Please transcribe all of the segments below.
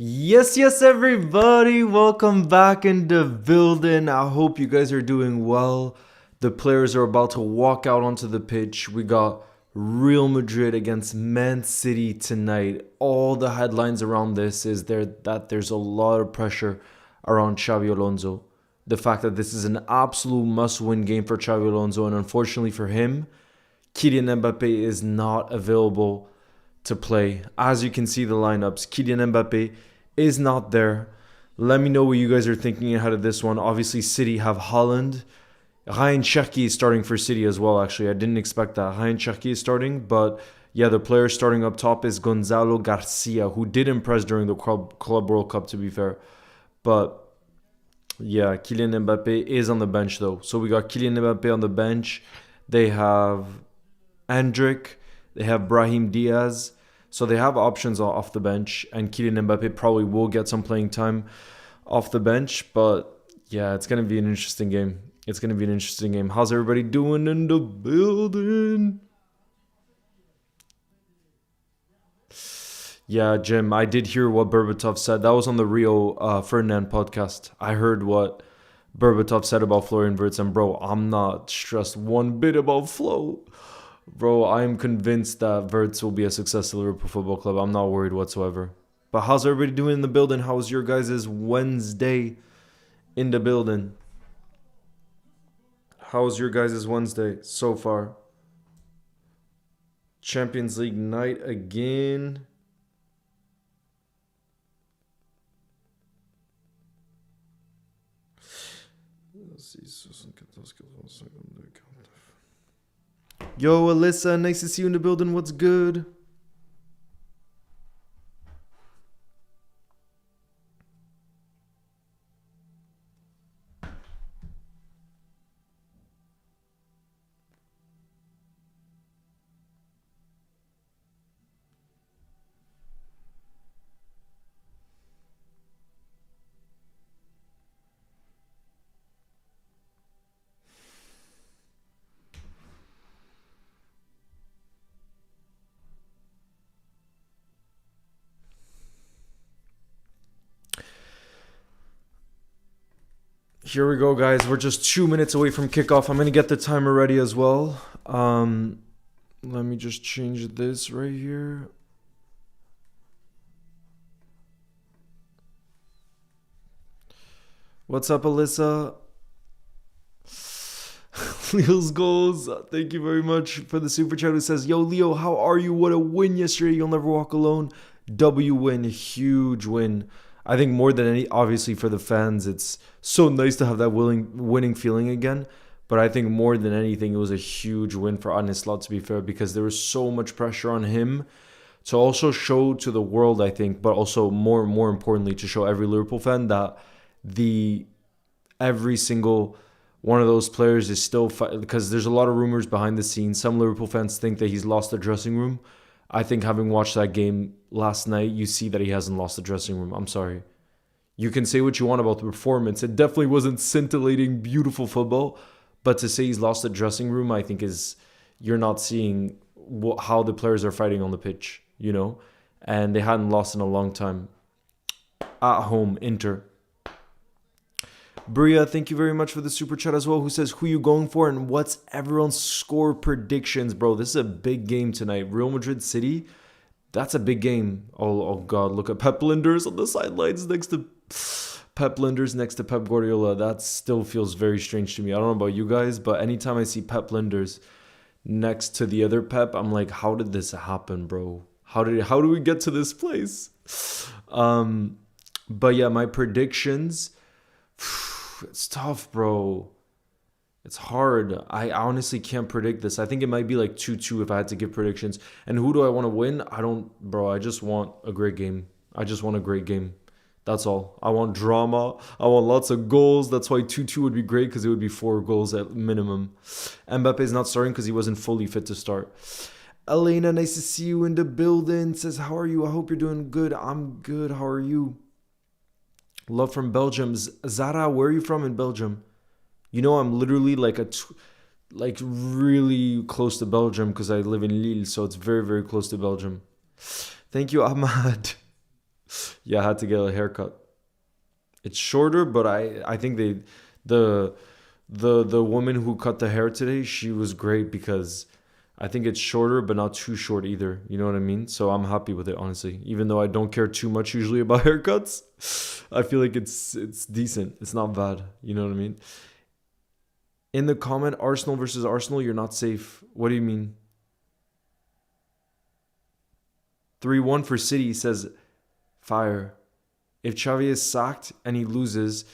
Yes, everybody. Welcome back in the building. I hope you guys are doing well. The players are about to walk out onto the pitch. We got Real Madrid against Man City tonight. All the headlines around this is that there's a lot of pressure around Xabi Alonso. The fact that this is an absolute must-win game for Xabi Alonso, and unfortunately for him, Kylian Mbappe is not available to play. As you can see, the lineups: Kylian Mbappe is not there. Let me know what you guys are thinking ahead of this one. Obviously, City have Haaland. Ryan Cherki is starting for City as well, actually. I didn't expect that. Ryan Cherki is starting, but yeah, the player starting up top is Gonzalo Garcia, who did impress during the Club World Cup, to be fair. But yeah, Kylian Mbappe is on the bench, though. So we got Kylian Mbappe on the bench. They have Endrick. They have Brahim Diaz. So they have options off the bench, and Kylian Mbappe probably will get some playing time off the bench. But yeah, it's going to be an interesting game. It's going to be an interesting game. How's everybody doing in the building? Yeah, Jim, I did hear what Berbatov said. That was on the Rio Ferdinand podcast. I heard what Berbatov said about Florian Wirtz, and bro, I'm not stressed one bit about Flo. Bro, I am convinced that Wirtz will be a success at Liverpool Football Club. I'm not worried whatsoever. But how's everybody doing in the building? How's your guys' Wednesday in the building? How's your guys' Wednesday so far? Champions League night again. Yo, Alyssa, nice to see you in the building. What's good? Here we go, guys. We're just 2 minutes away from kickoff. I'm going to get the timer ready as well. Let me just change this right here. What's up, Alyssa? Leo's goals. Thank you very much for the super chat who says, Yo, Leo, how are you? What a win yesterday. You'll never walk alone. W win. Huge win. I think more than any, obviously for the fans, it's so nice to have that winning feeling again. But I think more than anything, it was a huge win for Anislat, to be fair, because there was so much pressure on him to also show to the world, I think, but also more importantly, to show every Liverpool fan that every single one of those players is still because there's a lot of rumors behind the scenes. Some Liverpool fans think that he's lost the dressing room. I think having watched that game last night, you see that he hasn't lost the dressing room. I'm sorry. You can say what you want about the performance. It definitely wasn't scintillating, beautiful football. But to say he's lost the dressing room, I think you're not seeing how the players are fighting on the pitch, you know? And they hadn't lost in a long time. At home, Inter. Bria, thank you very much for the super chat as well. Who says, who you going for and what's everyone's score predictions? Bro, this is a big game tonight. Real Madrid City, that's a big game. Oh God, look at Pep Linders on the sidelines next to Pep Guardiola. That still feels very strange to me. I don't know about you guys, but anytime I see Pep Linders next to the other Pep, I'm like, how did this happen, bro? How do we get to this place? But yeah, my predictions... It's tough, bro. It's hard. I honestly can't predict this. I think it might be like 2-2 if I had to give predictions. And who do I want to win? I just want a great game. I just want a great game. That's all. I want drama. I want lots of goals. That's why 2-2 would be great, because it would be 4 goals at minimum. Mbappe is not starting because he wasn't fully fit to start. Elena, nice to see you in the building. Says, how are you? I hope you're doing good. I'm good. How are you? Love from Belgium. Zara, where are you from in Belgium? You know, I'm literally really close to Belgium because I live in Lille, so it's very, very close to Belgium. Thank you, Ahmad. Yeah, I had to get a haircut. It's shorter, but I think the the woman who cut the hair today, she was great because I think it's shorter but not too short either. You know what I mean? So I'm happy with it honestly. Even though I don't care too much usually about haircuts, I feel like it's decent. It's not bad. You know what I mean? In the comment, Arsenal versus Arsenal, you're not safe. What do you mean? 3-1 for City says fire. If Xavi is sacked and he loses,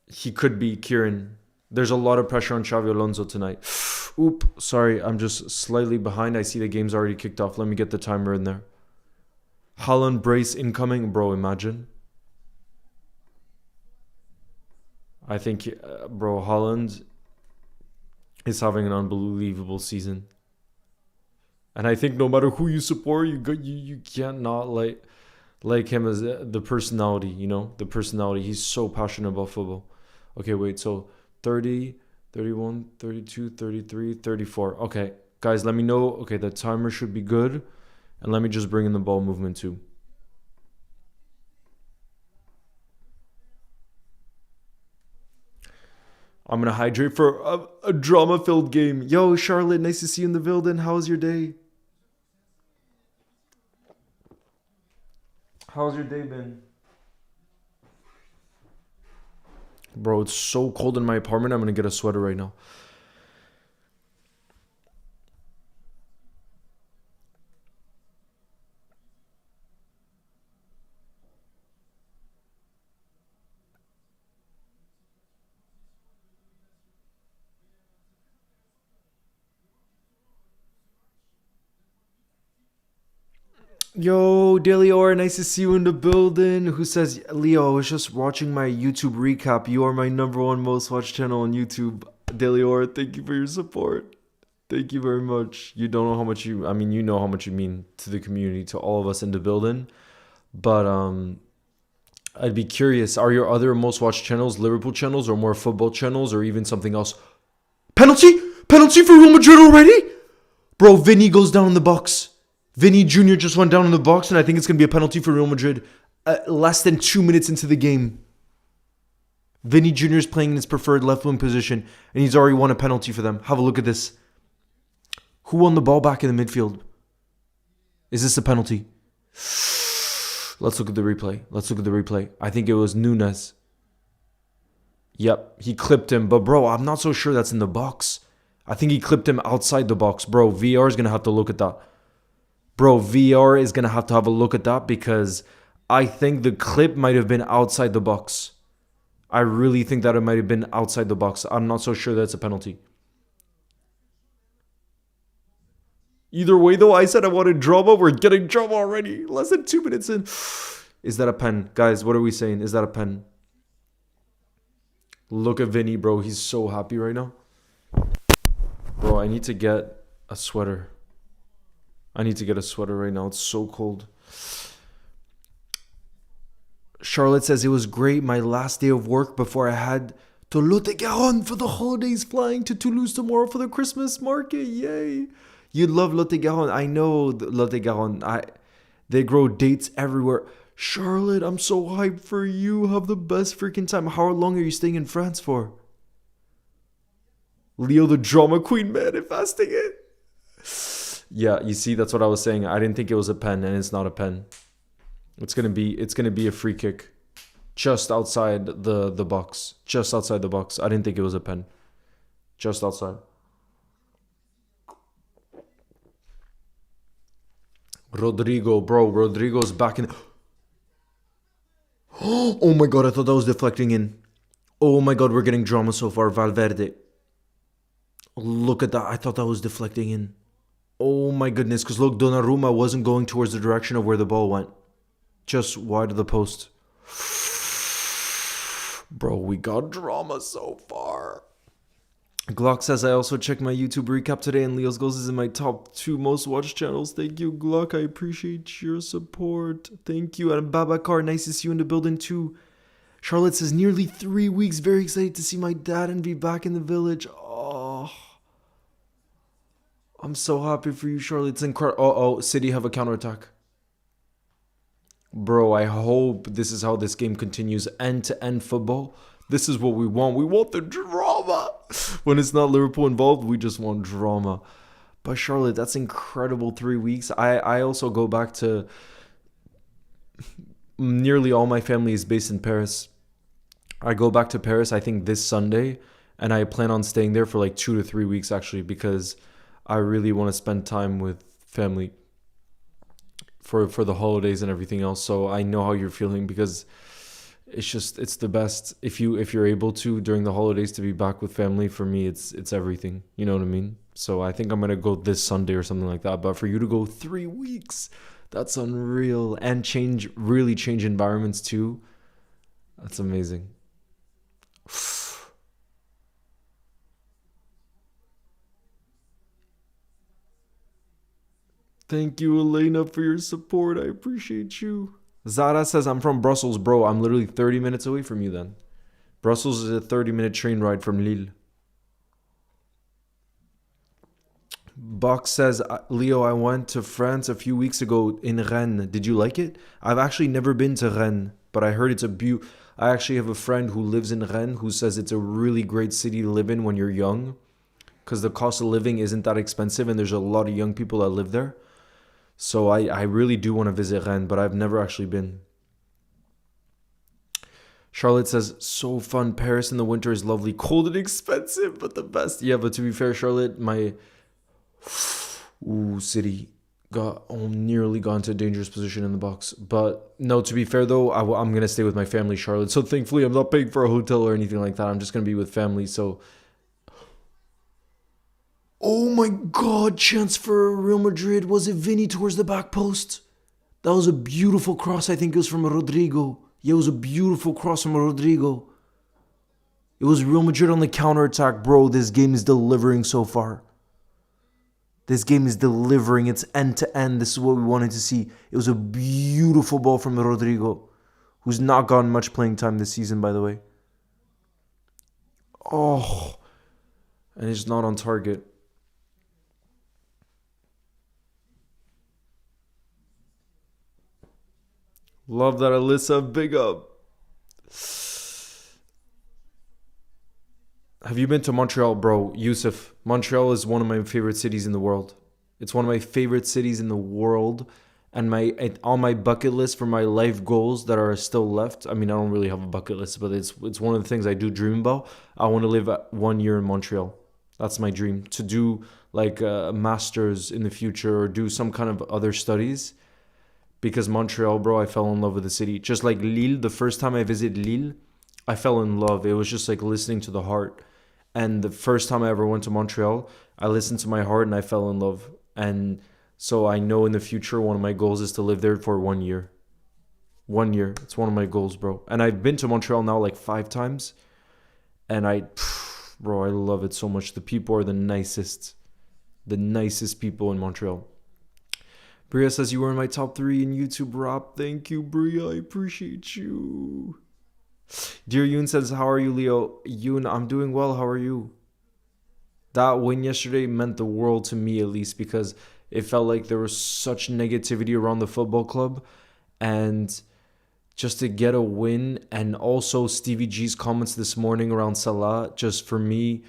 he could be Kieran. There's a lot of pressure on Xabi Alonso tonight. Oop, sorry, I'm just slightly behind. I see the game's already kicked off. Let me get the timer in there. Haaland brace incoming. Bro, imagine. I think, bro, Haaland is having an unbelievable season. And I think no matter who you support, you can't not like him as the personality, you know? The personality. He's so passionate about football. Okay, wait, so 30, 31, 32, 33, 34. Okay, guys, let me know. Okay, the timer should be good. And let me just bring in the ball movement too. I'm going to hydrate for a drama-filled game. Yo, Charlotte, nice to see you in the building. How's your day? How's your day been? Bro, it's so cold in my apartment. I'm going to get a sweater right now. Yo, Delior, nice to see you in the building. Who says, Leo, I was just watching my YouTube recap. You are my #1 most watched channel on YouTube. Delior, thank you for your support. Thank you very much. You don't know how much you, I mean, you know how much you mean to the community, to all of us in the building. But I'd be curious, are your other most watched channels Liverpool channels or more football channels or even something else? Penalty? Penalty for Real Madrid already? Bro, Vinny goes down in the box. Vinny Jr. just went down in the box, and I think it's going to be a penalty for Real Madrid less than 2 minutes into the game. Vinny Jr. is playing in his preferred left-wing position, and he's already won a penalty for them. Have a look at this. Who won the ball back in the midfield? Is this a penalty? Let's look at the replay. Let's look at the replay. I think it was Nunes. Yep, he clipped him. But, bro, I'm not so sure that's in the box. I think he clipped him outside the box. Bro, VR is going to have to look at that. Bro, VR is going to have a look at that because I think the clip might have been outside the box. I really think that it might have been outside the box. I'm not so sure that's a penalty. Either way, though, I said I wanted drama. We're getting drama already. Less than 2 minutes in. Is that a pen? Guys, what are we saying? Is that a pen? Look at Vinny, bro. He's so happy right now. Bro, I need to get a sweater. I need to get a sweater right now. It's so cold. Charlotte says, it was great. My last day of work before I had to Lot-et-Garonne for the holidays, flying to Toulouse tomorrow for the Christmas market. Yay. You love Lot-et-Garonne. I know Lot-et-Garonne. They grow dates everywhere. Charlotte, I'm so hyped for you. Have the best freaking time. How long are you staying in France for? Leo the drama queen manifesting it. Yeah, you see, that's what I was saying. I didn't think it was a pen, and it's not a pen. It's gonna be a free kick, just outside the box, just outside the box. I didn't think it was a pen, just outside. Rodrigo, bro, Rodrigo's back in. Oh my god, I thought that was deflecting in. Oh my god, we're getting drama so far. Valverde. Look at that. I thought that was deflecting in. Oh my goodness, because look, Donnarumma wasn't going towards the direction of where the ball went. Just wide of the post. Bro, we got drama so far. Glock says, I also checked my YouTube recap today and Leo's Goals is in my top 2 most watched channels. Thank you, Glock. I appreciate your support. Thank you. And Babacar, nice to see you in the building too. Charlotte says, nearly 3 weeks. Very excited to see my dad and be back in the village. Oh, I'm so happy for you, Charlotte. It's incredible. Oh, City have a counterattack. Bro, I hope this is how this game continues. End to end football. This is what we want. We want the drama. When it's not Liverpool involved, we just want drama. But Charlotte, that's incredible 3 weeks. I also go back to nearly all my family is based in Paris. I go back to Paris, I think, this Sunday, and I plan on staying there for like 2 to 3 weeks actually, because I really want to spend time with family for the holidays and everything else. So I know how you're feeling, because it's the best if you're able to during the holidays to be back with family. For me, it's everything. You know what I mean? So I think I'm gonna go this Sunday or something like that. But for you to go 3 weeks, that's unreal, and change environments too. That's amazing. Thank you, Elena, for your support. I appreciate you. Zara says, I'm from Brussels, bro. I'm literally 30 minutes away from you then. Brussels is a 30-minute train ride from Lille. Box says, Leo, I went to France a few weeks ago in Rennes. Did you like it? I've actually never been to Rennes, but I heard it's a I actually have a friend who lives in Rennes who says it's a really great city to live in when you're young, because the cost of living isn't that expensive and there's a lot of young people that live there. So I really do want to visit Rennes, but I've never actually been. Charlotte says, so fun. Paris in the winter is lovely. Cold and expensive, but the best. Yeah, but to be fair, Charlotte, my city got nearly got into a dangerous position in the box. But no, to be fair though, I'm going to stay with my family, Charlotte. So thankfully, I'm not paying for a hotel or anything like that. I'm just going to be with family. So, oh my God, chance for Real Madrid. Was it Vinny towards the back post? That was a beautiful cross. I think it was from Rodrigo. Yeah, it was a beautiful cross from Rodrigo. It was Real Madrid on the counter attack, bro. This game is delivering so far. This game is delivering. It's end to end. This is what we wanted to see. It was a beautiful ball from Rodrigo, who's not gotten much playing time this season, by the way. Oh, and it's not on target. Love that, Alyssa. Big up. Have you been to Montreal, bro? Yusuf. Montreal is one of my favorite cities in the world. It's one of my favorite cities in the world. And on my bucket list for my life goals that are still left. I mean, I don't really have a bucket list, but it's one of the things I do dream about. I want to live 1 year in Montreal. That's my dream. To do like a master's in the future or do some kind of other studies. Because Montreal, bro, I fell in love with the city. Just like Lille, the first time I visited Lille, I fell in love. It was just like listening to the heart. And the first time I ever went to Montreal, I listened to my heart and I fell in love. And so I know in the future, one of my goals is to live there for 1 year. 1 year. It's one of my goals, bro. And I've been to Montreal now like 5 times. And bro, I love it so much. The people are the nicest. The nicest people in Montreal. Bria says you were in my top 3 in YouTube rap. Thank you, Bria. I appreciate you. Dear Yoon says, how are you, Leo? Yoon, I'm doing well. How are you? That win yesterday meant the world to me, at least, because it felt like there was such negativity around the football club. And just to get a win, and also Stevie G's comments this morning around Salah, just for me,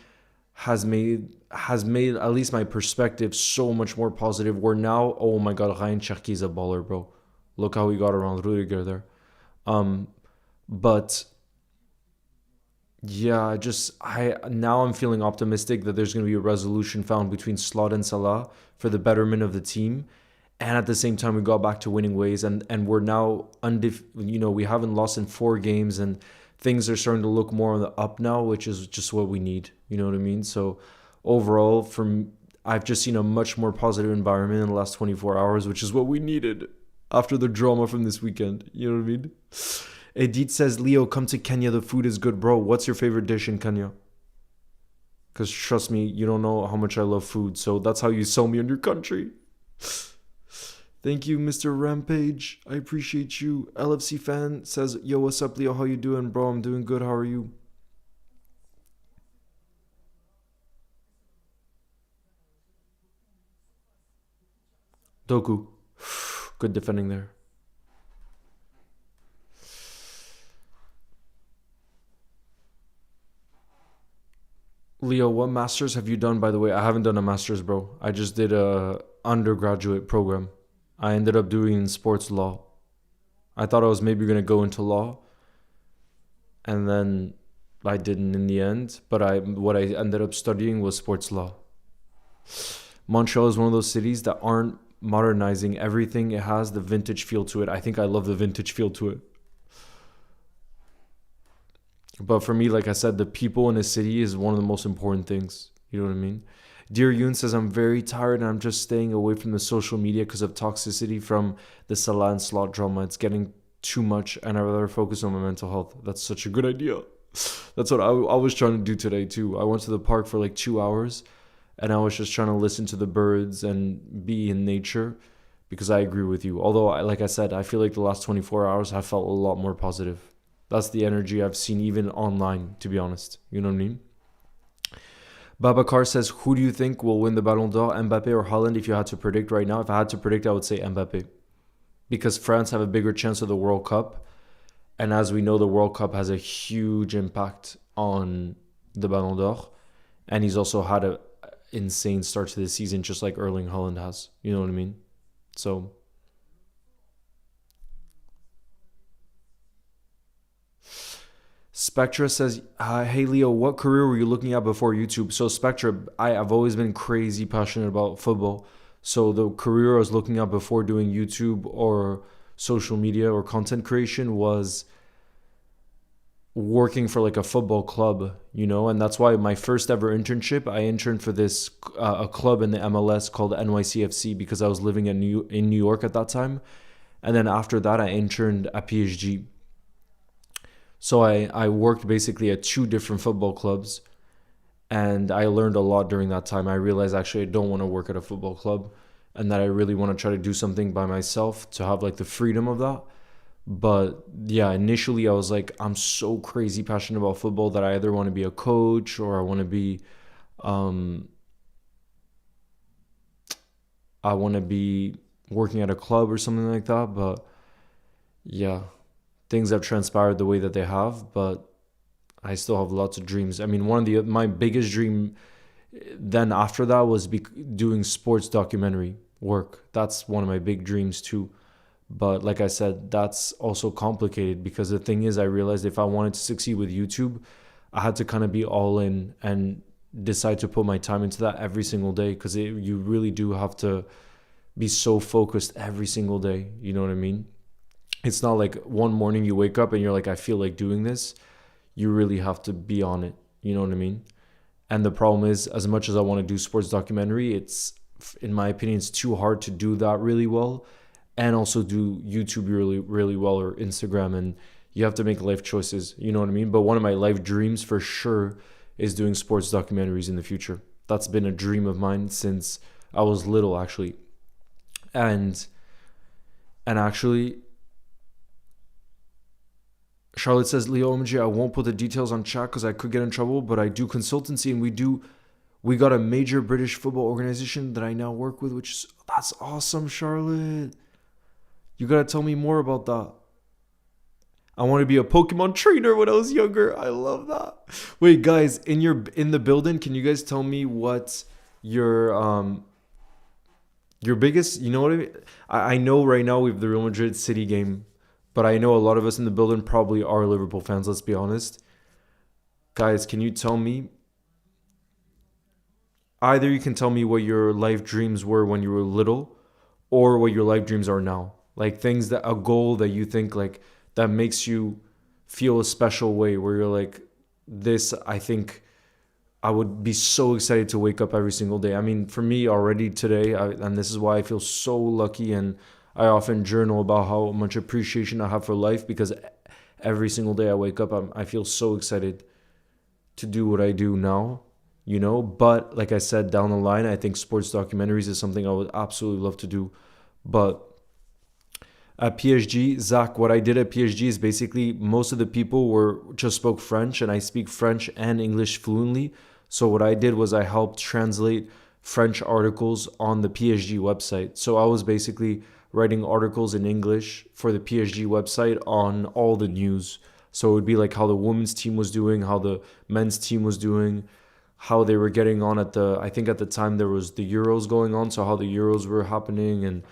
has made at least my perspective so much more positive. Where now, oh my God, Ryan Cherki is a baller, bro. Look how he got around Rudiger there. But yeah, now I'm feeling optimistic that there's going to be a resolution found between Slot and Salah for the betterment of the team. And at the same time, we got back to winning ways, and we're now we haven't lost in 4 games, and things are starting to look more on the up now, which is just what we need. You know what I mean? So overall, I've just seen a much more positive environment in the last 24 hours, which is what we needed after the drama from this weekend. You know what I mean? Edith says, Leo, come to Kenya. The food is good, bro. What's your favorite dish in Kenya? Because trust me, you don't know how much I love food. So that's how you sell me on your country. Thank you, Mr. Rampage. I appreciate you. LFC fan says, yo, what's up, Leo? How you doing, bro? I'm doing good. How are you? Doku. Good defending there. Leo, what masters have you done, by the way? I haven't done a master's, bro. I just did a undergraduate program. I ended up doing sports law. I thought I was maybe going to go into law, and then I didn't in the end. But what I ended up studying was sports law. Montreal is one of those cities that aren't modernizing everything. It has the vintage feel to it. I think I love the vintage feel to it. But for me, like I said, the people in a city is one of the most important things. You know what I mean? Dear Yoon says, I'm very tired and I'm just staying away from the social media because of toxicity from the Salah and Slot drama. It's getting too much and I'd rather focus on my mental health. That's such a good idea. That's what I was trying to do today too. I went to the park for like 2 hours and I was just trying to listen to the birds and be in nature because I agree with you. Although, like I said, I feel like the last 24 hours I felt a lot more positive. That's the energy I've seen even online, to be honest. You know what I mean? Babacar says, who do you think will win the Ballon d'Or, Mbappe or Haaland, if you had to predict right now? If I had to predict, I would say Mbappe. Because France have a bigger chance of the World Cup. And as we know, the World Cup has a huge impact on the Ballon d'Or. And he's also had an insane start to the season, just like Erling Haaland has. You know what I mean? So... Spectra says, hey Leo, what career were you looking at before YouTube? So Spectra, I've always been crazy passionate about football. So the career I was looking at before doing YouTube or social media or content creation was working for like a football club, you know? And that's why my first ever internship, I interned for this a club in the MLS called NYCFC because I was living in New York at that time. And then after that, I interned at PSG. So I worked basically at 2 different football clubs and I learned a lot during that time. I realized actually I don't want to work at a football club and that I really want to try to do something by myself to have like the freedom of that. But yeah, initially I was like, I'm so crazy passionate about football that I either want to be a coach or I want to be, working at a club or something like that. But yeah. Things have transpired the way that they have, but I still have lots of dreams. I mean, my biggest dream then after that was doing sports documentary work. That's one of my big dreams too. But like I said, that's also complicated because the thing is, I realized if I wanted to succeed with YouTube, I had to kind of be all in and decide to put my time into that every single day because you really do have to be so focused every single day. You know what I mean? It's not like one morning you wake up and you're like, I feel like doing this. You really have to be on it. You know what I mean? And the problem is, as much as I want to do sports documentary, it's, in my opinion, it's too hard to do that really well and also do YouTube really, really well or Instagram. And you have to make life choices. You know what I mean? But one of my life dreams for sure is doing sports documentaries in the future. That's been a dream of mine since I was little, actually. And actually... Charlotte says, Leo OMG, I won't put the details on chat because I could get in trouble, but I do consultancy and we got a major British football organization that I now work with, that's awesome, Charlotte. You got to tell me more about that. I want to be a Pokemon trainer when I was younger. I love that. Wait, guys, in the building, can you guys tell me what your biggest, you know what I mean? I know right now we have the Real Madrid City game. But I know a lot of us in the building probably are Liverpool fans, let's be honest. Guys, can you tell me? Either you can tell me what your life dreams were when you were little or what your life dreams are now. Like a goal that you think like that makes you feel a special way where you're like, this, I think I would be so excited to wake up every single day. I mean, for me already today, and this is why I feel so lucky and I often journal about how much appreciation I have for life because every single day I wake up, I feel so excited to do what I do now, you know. But like I said, down the line, I think sports documentaries is something I would absolutely love to do. But at PSG, Zach, what I did at PSG is basically most of the people just spoke French and I speak French and English fluently. So what I did was I helped translate French articles on the PSG website. So I was basically writing articles in English for the PSG website on all the news. So it would be like how the women's team was doing, how the men's team was doing, how they were getting on at the, I think at the time there was the Euros going on, so how the Euros were happening. And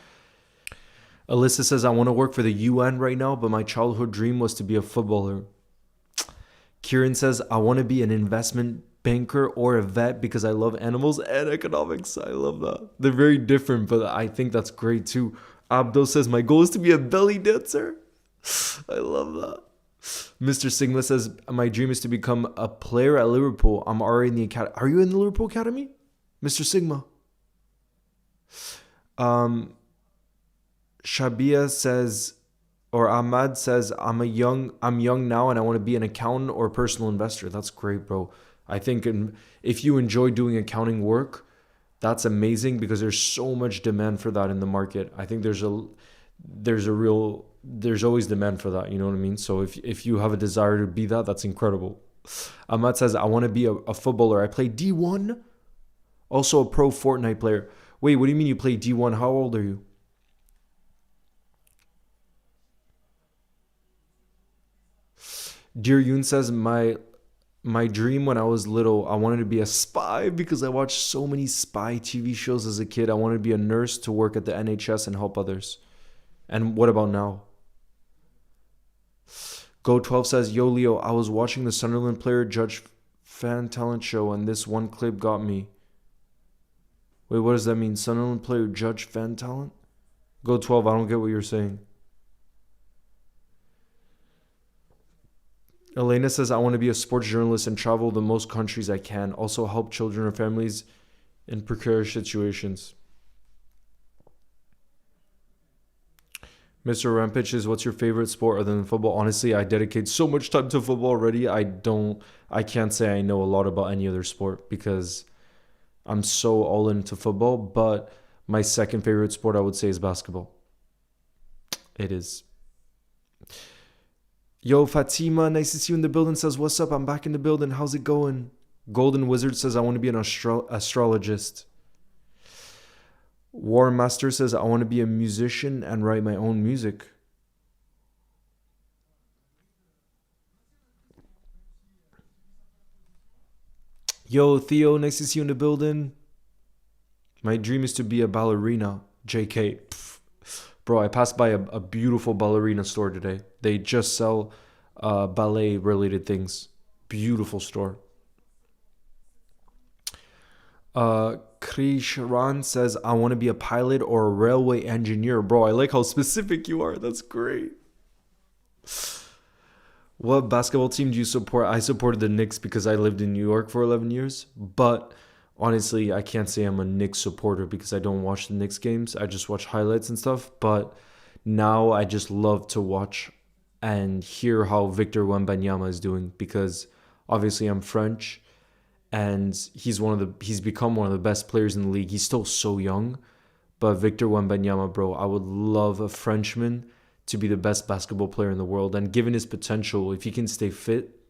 Alyssa says, I want to work for the UN right now, but my childhood dream was to be a footballer. Kieran says, I want to be an investment banker or a vet because I love animals and economics. I love that. They're very different, but I think that's great too. Abdo says, my goal is to be a belly dancer. I love that. Mr. Sigma says, my dream is to become a player at Liverpool. I'm already in the academy. Are you in the Liverpool Academy? Mr. Sigma. Shabia says, or Ahmad says, I'm young now and I want to be an accountant or a personal investor. That's great, bro. I think if you enjoy doing accounting work, that's amazing because there's so much demand for that in the market. I think there's always demand for that. You know what I mean? So if you have a desire to be that, that's incredible. Ahmad says, I want to be a footballer. I play D1. Also a pro Fortnite player. Wait, what do you mean you play D1? How old are you? Dear Yoon says, my dream when I was little, I wanted to be a spy because I watched so many spy TV shows as a kid. I wanted to be a nurse to work at the NHS and help others. And what about now? Go12 says, yo, Leo, I was watching the Sunderland player judge fan talent show and this one clip got me. Wait, what does that mean? Sunderland player judge fan talent? Go12, I don't get what you're saying. Elena says, I want to be a sports journalist and travel the most countries I can. Also help children or families in precarious situations. Mr. Rampage says, what's your favorite sport other than football? Honestly, I dedicate so much time to football already. I can't say I know a lot about any other sport because I'm so all into football. But my second favorite sport, I would say, is basketball. It is. Yo, Fatima, nice to see you in the building, says, what's up? I'm back in the building. How's it going? Golden Wizard says, I want to be an astrologist. War Master says, I want to be a musician and write my own music. Yo, Theo, nice to see you in the building. My dream is to be a ballerina. JK. Pff. Bro, I passed by a beautiful ballerina store today. They just sell ballet-related things. Beautiful store. Krishran says, I want to be a pilot or a railway engineer. Bro, I like how specific you are. That's great. What basketball team do you support? I supported the Knicks because I lived in New York for 11 years. But honestly, I can't say I'm a Knicks supporter because I don't watch the Knicks games. I just watch highlights and stuff. But now I just love to watch and hear how Victor Wembanyama is doing because obviously I'm French and he's become one of the best players in the league. He's still so young, but Victor Wembanyama, bro, I would love a Frenchman to be the best basketball player in the world. And given his potential, if he can stay fit,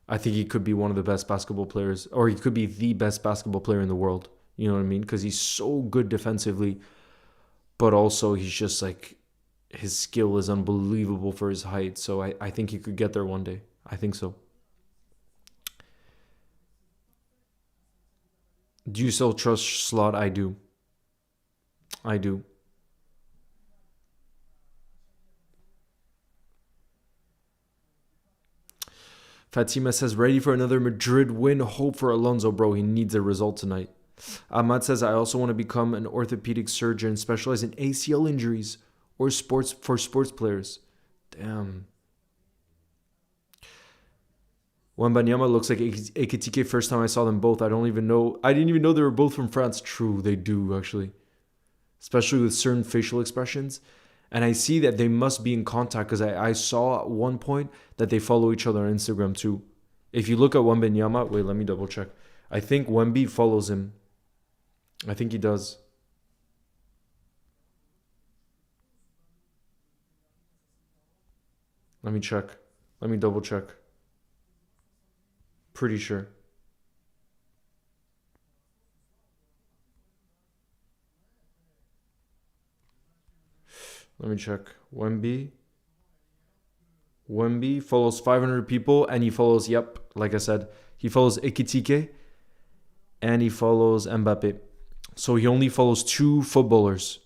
I think he could be one of the best basketball players, or he could be the best basketball player in the world. You know what I mean? Because he's so good defensively, but also he's just like, his skill is unbelievable for his height. So I think he could get there one day. I think so. Do you still trust Slot? I do. I do. Fatima says, ready for another Madrid win. Hope for Alonso, bro. He needs a result tonight. Ahmad says, I also want to become an orthopedic surgeon, specialize in ACL injuries or sports players. Damn. Wembanyama looks like Ekitike first time I saw them both. I didn't even know they were both from France. True, they do actually. Especially with certain facial expressions. And I see that they must be in contact because I saw at one point that they follow each other on Instagram too. If you look at Wembanyama, wait, let me double check. I think Wemby follows him. I think he does. Let me check. Let me double check. Pretty sure. Let me check. Wemby follows 500 people and he follows, yep, like I said, he follows Ekitike and he follows Mbappe. So he only follows two footballers.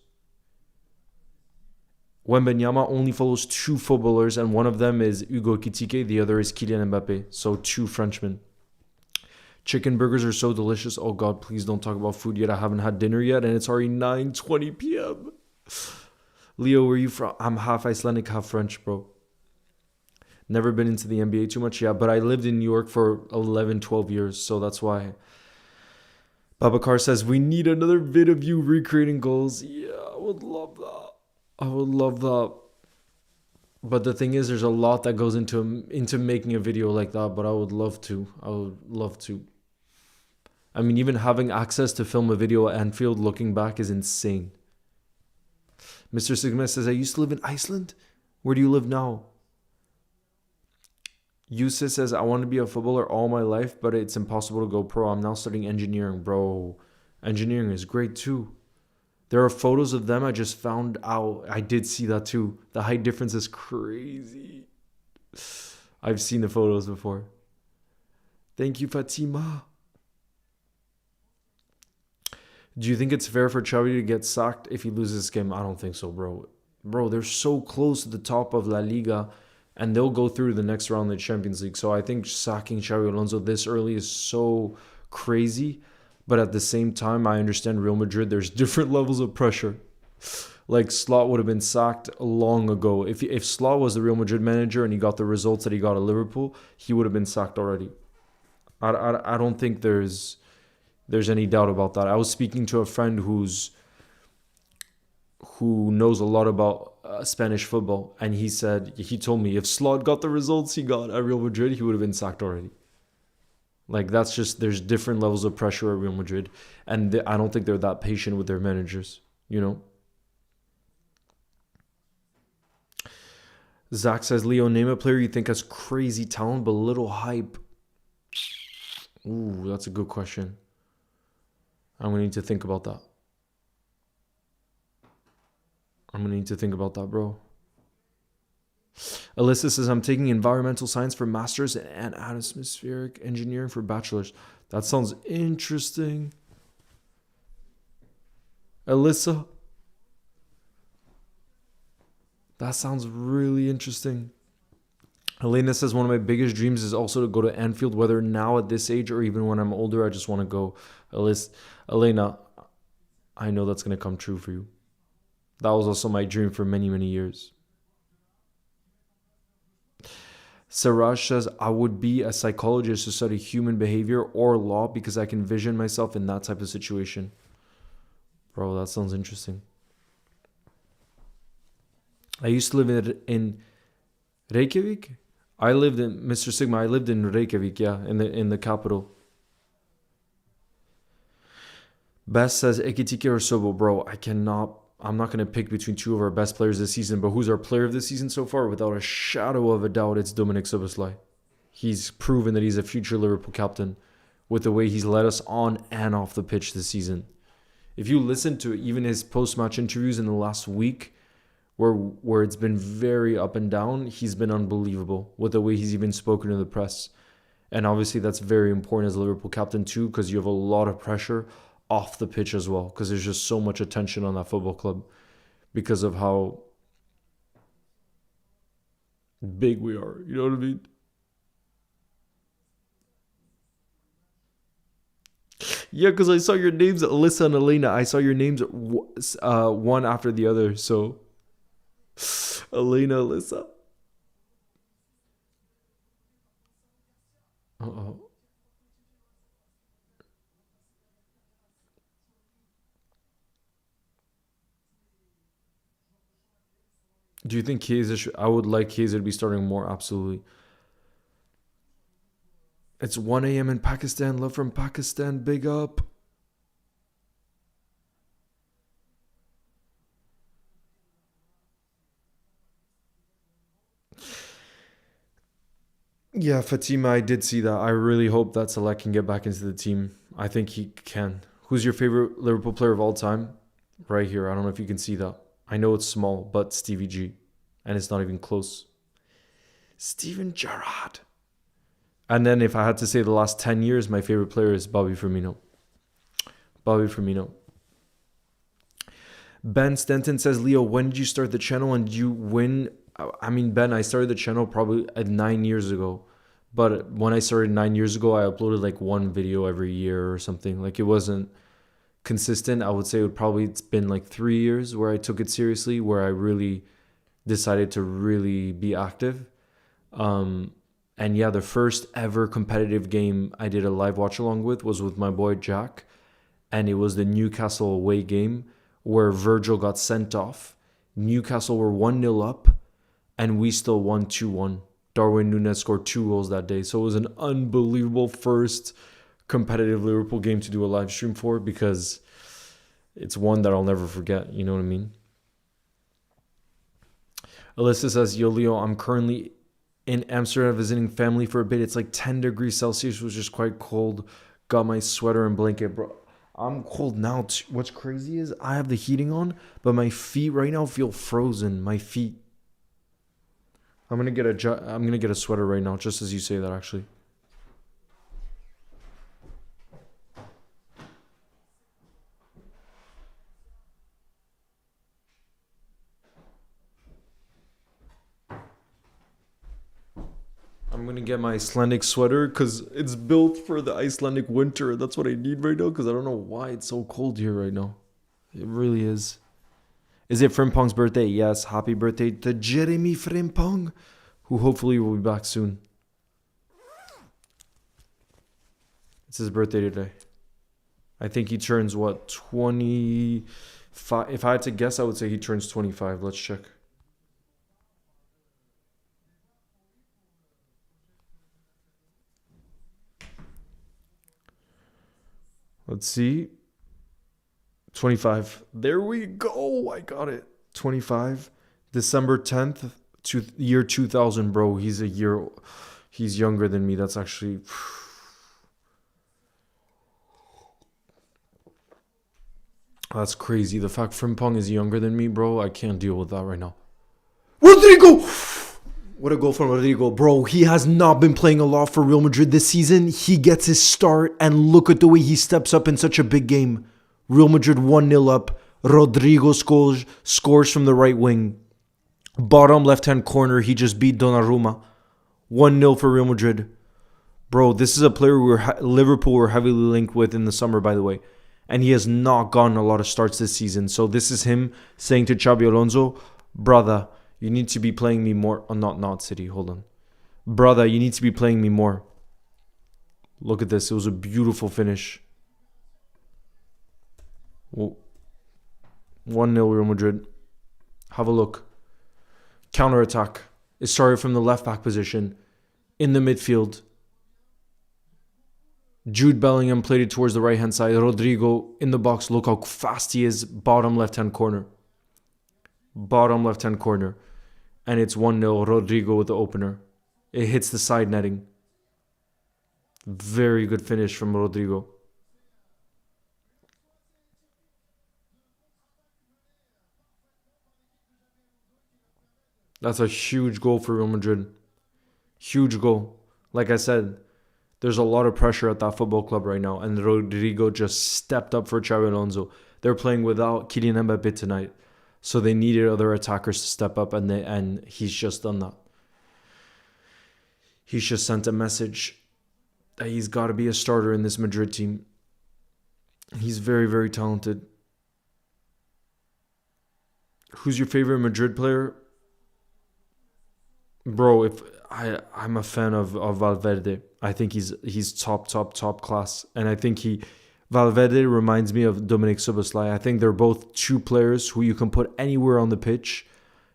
Wembenyama only follows two footballers, and one of them is Hugo Ekitike, the other is Kylian Mbappe. So two Frenchmen. Chicken burgers are so delicious. Oh God, please don't talk about food yet. I haven't had dinner yet, and it's already 9:20 p.m. Leo, where are you from? I'm half Icelandic, half French, bro. Never been into the NBA too much, yeah, but I lived in New York for 11, 12 years, so that's why. Babacar says, we need another vid of you recreating goals. Yeah, I would love that. I would love that. But the thing is, there's a lot that goes into making a video like that, but I would love to. I would love to. I mean, even having access to film a video at Anfield looking back is insane. Mr. Sigma says, I used to live in Iceland. Where do you live now? Yusuf says, I want to be a footballer all my life, but it's impossible to go pro. I'm now studying engineering, bro. Engineering is great too. There are photos of them I just found out. I did see that too. The height difference is crazy. I've seen the photos before. Thank you, Fatima. Do you think it's fair for Xavi to get sacked if he loses this game? I don't think so, bro. Bro, they're so close to the top of La Liga, and they'll go through the next round of the Champions League. So I think sacking Xabi Alonso this early is so crazy. But at the same time, I understand Real Madrid, there's different levels of pressure. Like, Slot would have been sacked long ago. If Slot was the Real Madrid manager and he got the results that he got at Liverpool, he would have been sacked already. I don't think there's any doubt about that. I was speaking to a friend who knows a lot about Spanish football, and he told me if Slot got the results he got at Real Madrid, he would have been sacked already. Like, that's just, there's different levels of pressure at Real Madrid, and I don't think they're that patient with their managers, you know? Zach says, Leo, name a player you think has crazy talent but little hype. Ooh, that's a good question. I'm going to need to think about that. Bro. Alyssa says, I'm taking environmental science for master's and atmospheric engineering for bachelor's. That sounds interesting. Alyssa, that sounds really interesting. Elena says, one of my biggest dreams is also to go to Anfield, whether now at this age or even when I'm older. I just want to go. Elena, I know that's going to come true for you. That was also my dream for many, many years. Siraj says, I would be a psychologist to study human behavior or law because I can envision myself in that type of situation. Bro, that sounds interesting. I used to live in Reykjavik. Mr. Sigma, I lived in Reykjavik, yeah, in the capital. Best says Ekitike or Sobo. Bro, I'm not going to pick between two of our best players this season, but who's our player of the season so far? Without a shadow of a doubt, it's Dominik Szoboszlai. He's proven that he's a future Liverpool captain with the way he's led us on and off the pitch this season. If you listen to even his post-match interviews in the last week, where it's been very up and down, he's been unbelievable with the way he's even spoken to the press. And obviously that's very important as a Liverpool captain too, because you have a lot of pressure off the pitch as well, because there's just so much attention on that football club because of how big we are. You know what I mean? Yeah, because I saw your names, Alyssa and Elena. I saw your names one after the other. So, Elena, Alyssa. Uh-oh. Do you think Chiesa I would like Chiesa to be starting more? Absolutely. It's 1 a.m. in Pakistan. Love from Pakistan. Big up. Yeah, Fatima, I did see that. I really hope that Salah can get back into the team. I think he can. Who's your favorite Liverpool player of all time? Right here. I don't know if you can see that. I know it's small, but Stevie G. And it's not even close. Steven Gerrard. And then if I had to say the last 10 years, my favorite player is Bobby Firmino. Bobby Firmino. Ben Stenton says, Leo, when did you start the channel and did you win? I mean, Ben, I started the channel probably 9 years ago. But when I started 9 years ago, I uploaded like one video every year or something. Like it wasn't consistent. I would say it's been like 3 years where I took it seriously, where I really decided to really be active. And yeah, the first ever competitive game I did a live watch along with was with my boy Jack. And it was the Newcastle away game where Virgil got sent off. Newcastle were 1-0 up and we still won 2-1. Darwin Núñez scored 2 goals that day. So it was an unbelievable first competitive Liverpool game to do a live stream for, because it's one that I'll never forget. You know what I mean? Alyssa says, Yo, Leo, I'm currently in Amsterdam visiting family for a bit. It's like 10 degrees Celsius, which is quite cold. Got my sweater and blanket, bro. I'm cold now. What's crazy is I have the heating on, but my feet right now feel frozen. My feet. I'm gonna get a sweater right now, just as you say that, actually. I'm gonna get my Icelandic sweater because it's built for the Icelandic winter. That's what I need right now, because I don't know why it's so cold here right now. It really is. Is it Frimpong's birthday? Yes. Happy birthday to Jeremy Frimpong, who hopefully will be back soon. It's his birthday today. I think he turns, what, 25? If I had to guess, I would say he turns 25. Let's check. Let's see. 25. There we go. I got it. 25. December 10th, year 2000, bro. He's younger than me. That's actually... That's crazy. The fact Frimpong is younger than me, bro, I can't deal with that right now. Rodrigo! What a goal from Rodrigo. Bro, he has not been playing a lot for Real Madrid this season. He gets his start, and look at the way he steps up in such a big game. Real Madrid 1-0 up. Rodrigo scores from the right wing. Bottom left-hand corner, he just beat Donnarumma. 1-0 for Real Madrid. Bro, this is a player Liverpool were heavily linked with in the summer, by the way. And he has not gotten a lot of starts this season. So this is him saying to Xabi Alonso, brother, you need to be playing me more. Oh, not City, hold on. Brother, you need to be playing me more. Look at this. It was a beautiful finish. 1-0 Real Madrid. Have a look. Counter-attack. It started from the left-back position. In the midfield. Jude Bellingham played it towards the right-hand side. Rodrigo in the box. Look how fast he is. Bottom left-hand corner. Bottom left-hand corner. And it's 1-0. Rodrigo with the opener. It hits the side netting. Very good finish from Rodrigo. That's a huge goal for Real Madrid. Huge goal. Like I said, there's a lot of pressure at that football club right now. And Rodrigo just stepped up for Xabi Alonso. They're playing without Kylian Mbappé tonight. So they needed other attackers to step up. And he's just done that. He's just sent a message that he's got to be a starter in this Madrid team. He's very, very talented. Who's your favorite Madrid player? Bro, I'm a fan of Valverde. I think he's top class. And I think Valverde reminds me of Dominic Szoboszlai. I think they're both two players who you can put anywhere on the pitch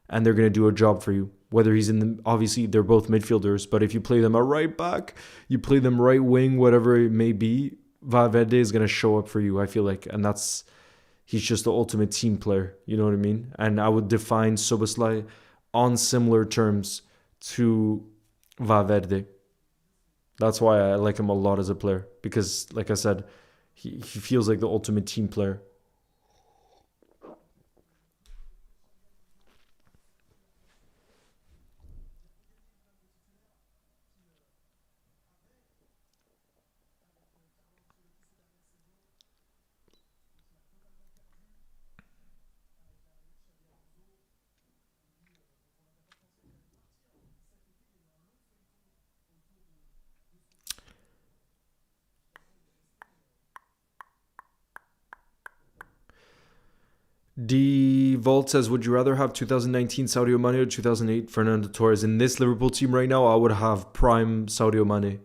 and they're going to do a job for you. Whether he's obviously they're both midfielders, but if you play them at right back, you play them right wing, whatever it may be, Valverde is going to show up for you, I feel like. And he's just the ultimate team player. You know what I mean? And I would define Szoboszlai on similar terms to Valverde. That's why I like him a lot as a player. Because, like I said, he feels like the ultimate team player. D Vault says, would you rather have 2019 Sadio Mane or 2008 Fernando Torres? In this Liverpool team right now, I would have prime Sadio Mane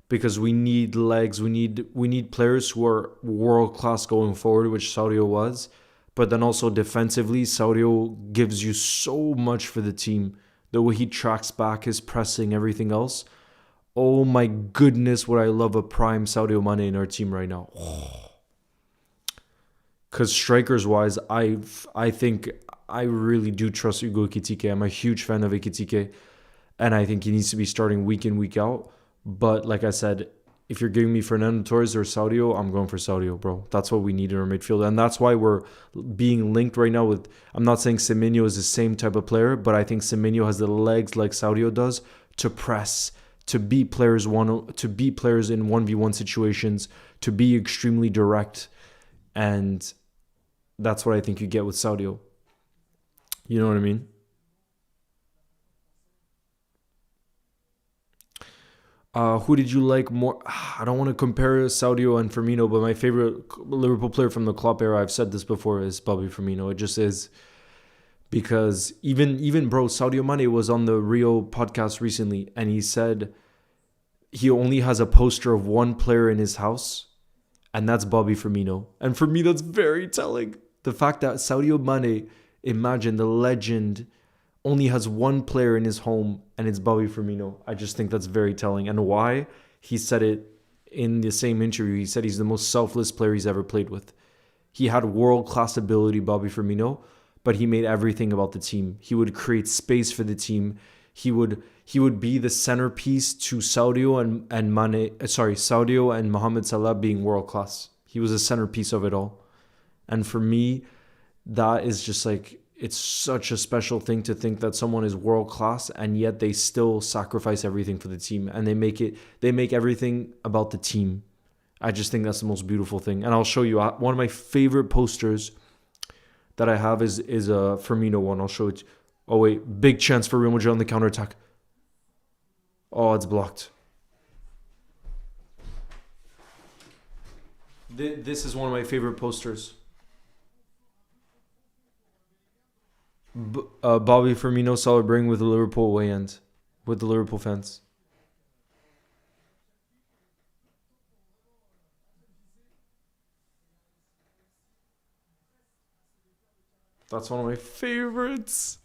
because we need legs. We need players who are world class going forward, which Sadio was. But then also defensively, Sadio gives you so much for the team. The way he tracks back, his pressing, everything else. Oh my goodness, would I love a prime Sadio Mane in our team right now. Because strikers wise, I think I really do trust Hugo Ekitike. I'm a huge fan of Ekitike, and I think he needs to be starting week in, week out. But like I said, if you're giving me Fernando Torres or Sadio, I'm going for Sadio, bro. That's what we need in our midfield. And that's why we're being linked right now with, I'm not saying Semenyo is the same type of player, but I think Semenyo has the legs like Sadio does to press, to beat players in 1v1 situations, to be extremely direct. And that's what I think you get with Sadio. You know what I mean? Who did you like more? I don't want to compare Sadio and Firmino, but my favorite Liverpool player from the Klopp era, I've said this before, is Bobby Firmino. It just is. Because even bro, Sadio Mane was on the Rio podcast recently, and he said he only has a poster of one player in his house, and that's Bobby Firmino. And for me, that's very telling. The fact that Sadio Mane, imagine the legend, only has one player in his home, and it's Bobby Firmino. I just think that's very telling. And why? He said it in the same interview. He said he's the most selfless player he's ever played with. He had world-class ability, Bobby Firmino, but he made everything about the team. He would create space for the team. He would be the centerpiece to Sadio and Mohamed Salah being world-class. He was the centerpiece of it all. And for me, that is just like, it's such a special thing to think that someone is world class and yet they still sacrifice everything for the team, and they make everything about the team. I just think that's the most beautiful thing. And I'll show you one of my favorite posters that I have is a Firmino one. I'll show it. Oh wait, big chance for Real Madrid on the counterattack. Oh, it's blocked. This is one of my favorite posters. Bobby Firmino celebrating with the Liverpool away end, with the Liverpool fans. That's one of my favorites.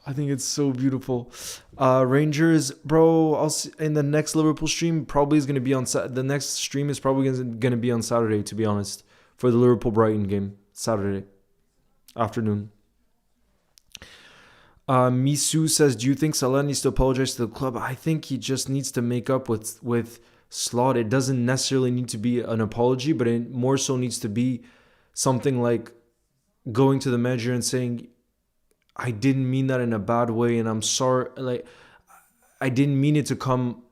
I think it's so beautiful. Rangers, bro. In the next Liverpool stream probably is going to be on the next stream is probably going to be on Saturday, to be honest, for the Liverpool Brighton game, Saturday afternoon. Misu says, do you think Salah needs to apologize to the club? I think he just needs to make up with Slot. It doesn't necessarily need to be an apology, but it more so needs to be something like going to the manager and saying, I didn't mean that in a bad way, and I'm sorry. Like, I didn't mean it to come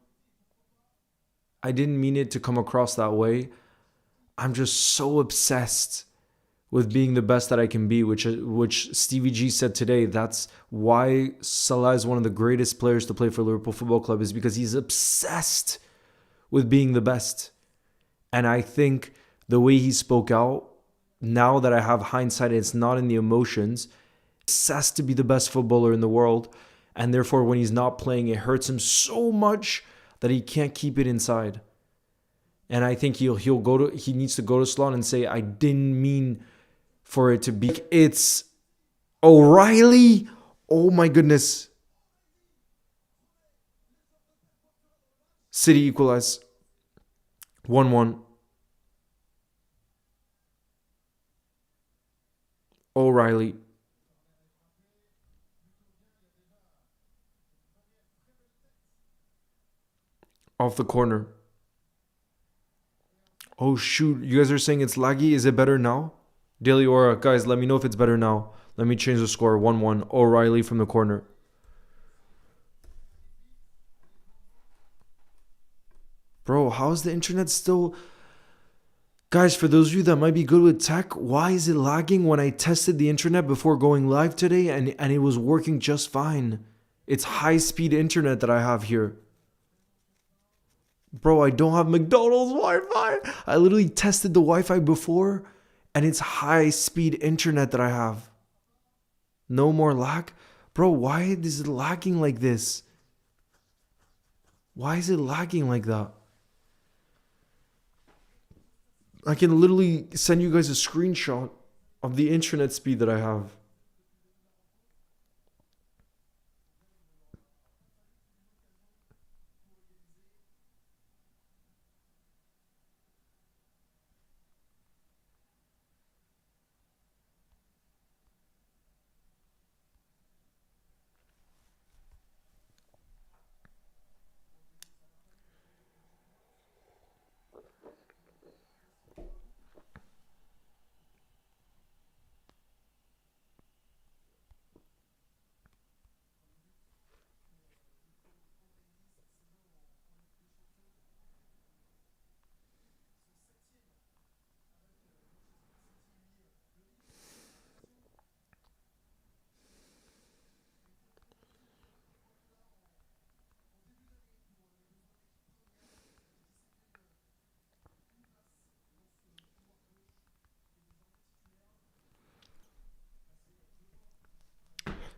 across that way. I'm just so obsessed with being the best that I can be, which Stevie G said today. That's why Salah is one of the greatest players to play for Liverpool Football Club, is because he's obsessed with being the best. And I think the way he spoke out, now that I have hindsight, it's not in the emotions, obsessed to be the best footballer in the world. And therefore, when he's not playing, it hurts him so much that he can't keep it inside. And I think he needs to go to Slot and say, I didn't mean for it to be. It's O'Reilly. Oh my goodness. City equalize. 1-1. O'Reilly. Off the corner. Oh shoot, you guys are saying it's laggy. Is it better now? Daily Aura, guys, let me know if it's better now. Let me change the score. 1-1. O'Reilly from the corner. Bro, how is the internet still... Guys, for those of you that might be good with tech, why is it lagging when I tested the internet before going live today and it was working just fine? It's high-speed internet that I have here. Bro, I don't have McDonald's Wi-Fi. I literally tested the Wi-Fi before And it's high speed internet that I have. No more lag. Bro, why is it lagging like this? Why is it lagging like that? I can literally send you guys a screenshot of the internet speed that I have.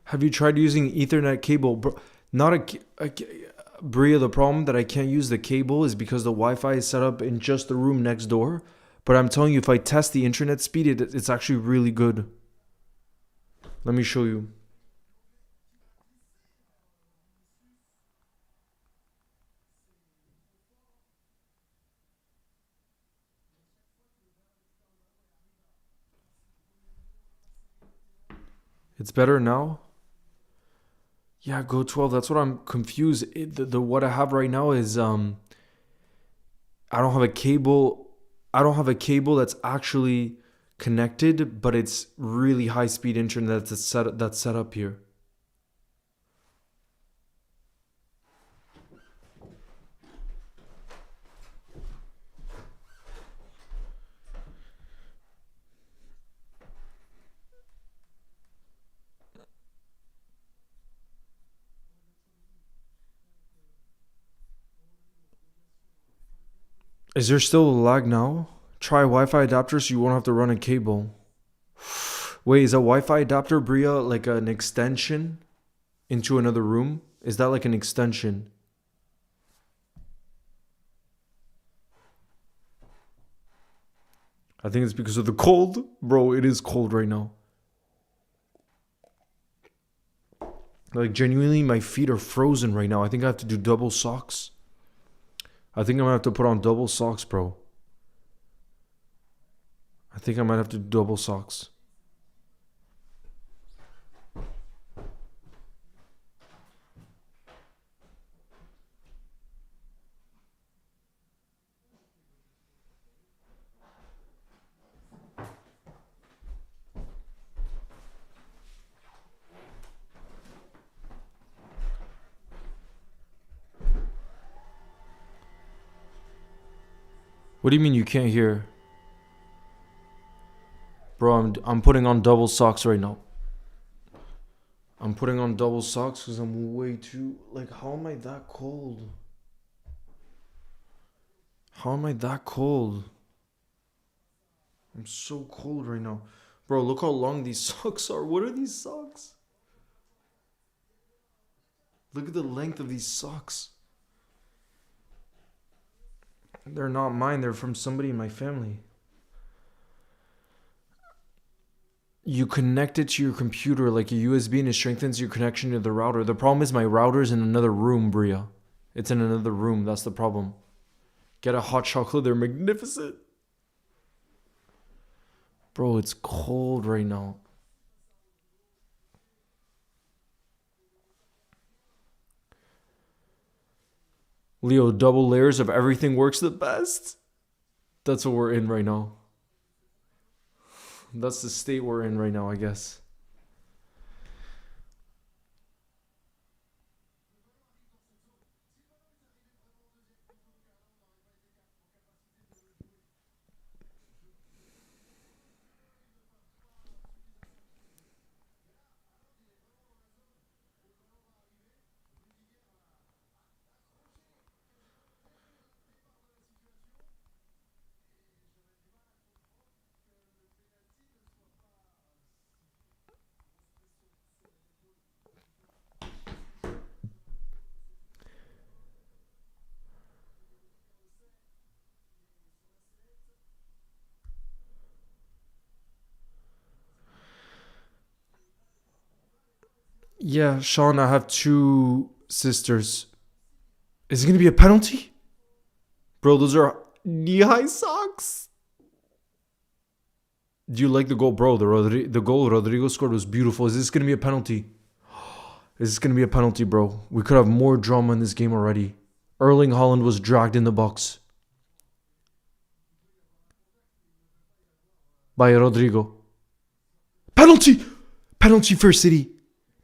Have you tried using Ethernet cable? Bro, not Bria, the problem that I can't use the cable is because the Wi-Fi is set up in just the room next door. But I'm telling you, if I test the internet speed, it's actually really good. Let me show you. It's better now? Yeah, go 12. That's what I'm confused. The what I have right now is I don't have a cable. I don't have a cable that's actually connected, but it's really high speed internet that's set up here. Is there still a lag now? Try Wi-Fi adapter so you won't have to run a cable. Wait, is a Wi-Fi adapter, Bria, like an extension into another room? Is that like an extension? I think it's because of the cold. Bro, it is cold right now. Like, genuinely, my feet are frozen right now. I think I have to do double socks. I think I'm gonna have to put on double socks, bro. I think I might have to do double socks. What do you mean you can't hear? Bro, I'm putting on double socks right now. I'm putting on double socks because I'm way too... Like, how am I that cold? How am I that cold? I'm so cold right now. Bro, look how long these socks are. What are these socks? Look at the length of these socks. They're not mine. They're from somebody in my family. You connect it to your computer like a USB and it strengthens your connection to the router. The problem is my router's in another room, Bria. It's in another room. That's the problem. Get a hot chocolate. They're magnificent. Bro, it's cold right now. Leo, double layers of everything works the best. That's what we're in right now. That's the state we're in right now, I guess. Yeah, Sean, I have two sisters. Is it going to be a penalty? Bro, those are knee-high socks. Do you like the goal? Bro, the goal Rodrigo scored was beautiful. Is this going to be a penalty? Is this going to be a penalty, bro? We could have more drama in this game already. Erling Haaland was dragged in the box by Rodrigo. Penalty! Penalty for City.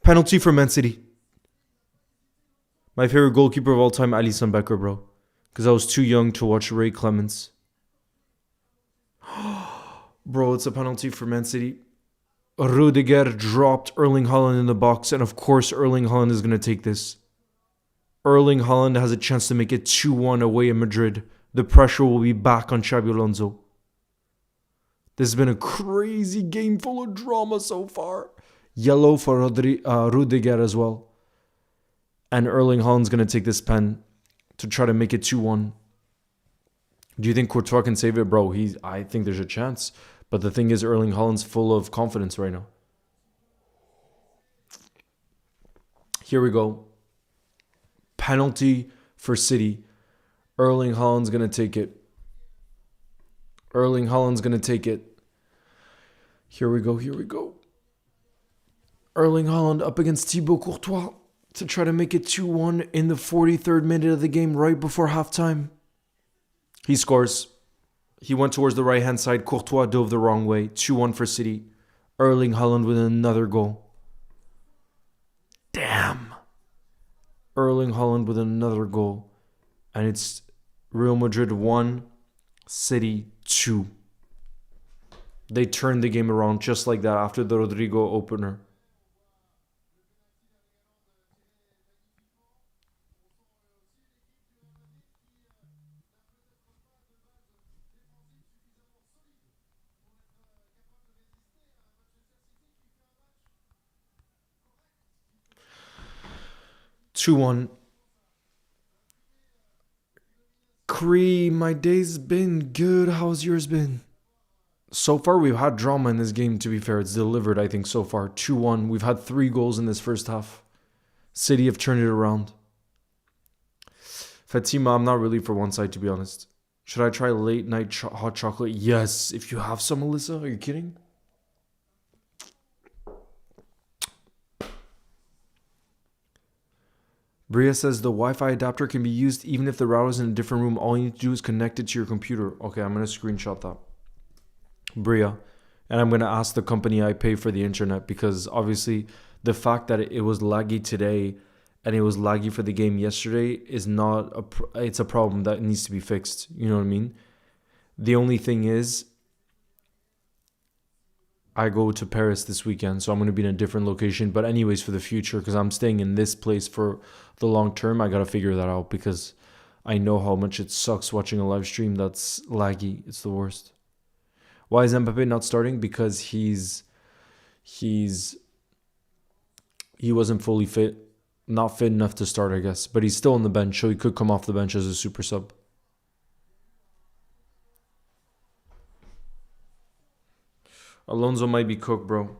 Penalty for Man City. My favorite goalkeeper of all time, Alisson Becker, bro. Because I was too young to watch Ray Clemens. Bro, it's a penalty for Man City. Rudiger dropped Erling Haaland in the box. And of course, Erling Haaland is going to take this. Erling Haaland has a chance to make it 2-1 away in Madrid. The pressure will be back on Xabi Alonso. This has been a crazy game full of drama so far. Yellow for Rudiger as well. And Erling Haaland's going to take this pen to try to make it 2-1. Do you think Courtois can save it? Bro, I think there's a chance. But the thing is, Erling Haaland's full of confidence right now. Here we go. Penalty for City. Erling Haaland's going to take it. Erling Haaland's going to take it. Here we go. Here we go. Erling Haaland up against Thibaut Courtois to try to make it 2-1 in the 43rd minute of the game right before halftime. He scores. He went towards the right-hand side. Courtois dove the wrong way. 2-1 for City. Erling Haaland with another goal. Damn. Erling Haaland with another goal. And it's Real Madrid 1, City 2. They turned the game around just like that after the Rodrigo opener. Two-one. Cree, my day's been good. How's yours been? So far, we've had drama in this game, to be fair. It's delivered, I think, so far. 2-1. We've had 3 goals in this first half. City have turned it around. Fatima, I'm not really for one side, to be honest. Should I try late night hot chocolate? Yes. If you have some, Melissa. Are you kidding? Bria says the Wi-Fi adapter can be used even if the router's in a different room. All you need to do is connect it to your computer. Okay, I'm going to screenshot that. Bria. And I'm going to ask the company I pay for the internet, because obviously the fact that it was laggy today and it was laggy for the game yesterday is not it's a problem that needs to be fixed. You know what I mean? The only thing is, I go to Paris this weekend, so I'm going to be in a different location. But anyways, for the future, because I'm staying in this place for the long term, I got to figure that out, because I know how much it sucks watching a live stream that's laggy. It's the worst. Why is Mbappe not starting? Because he wasn't fully fit, not fit enough to start, I guess. But he's still on the bench, so he could come off the bench as a super sub. Alonso might be cooked, bro.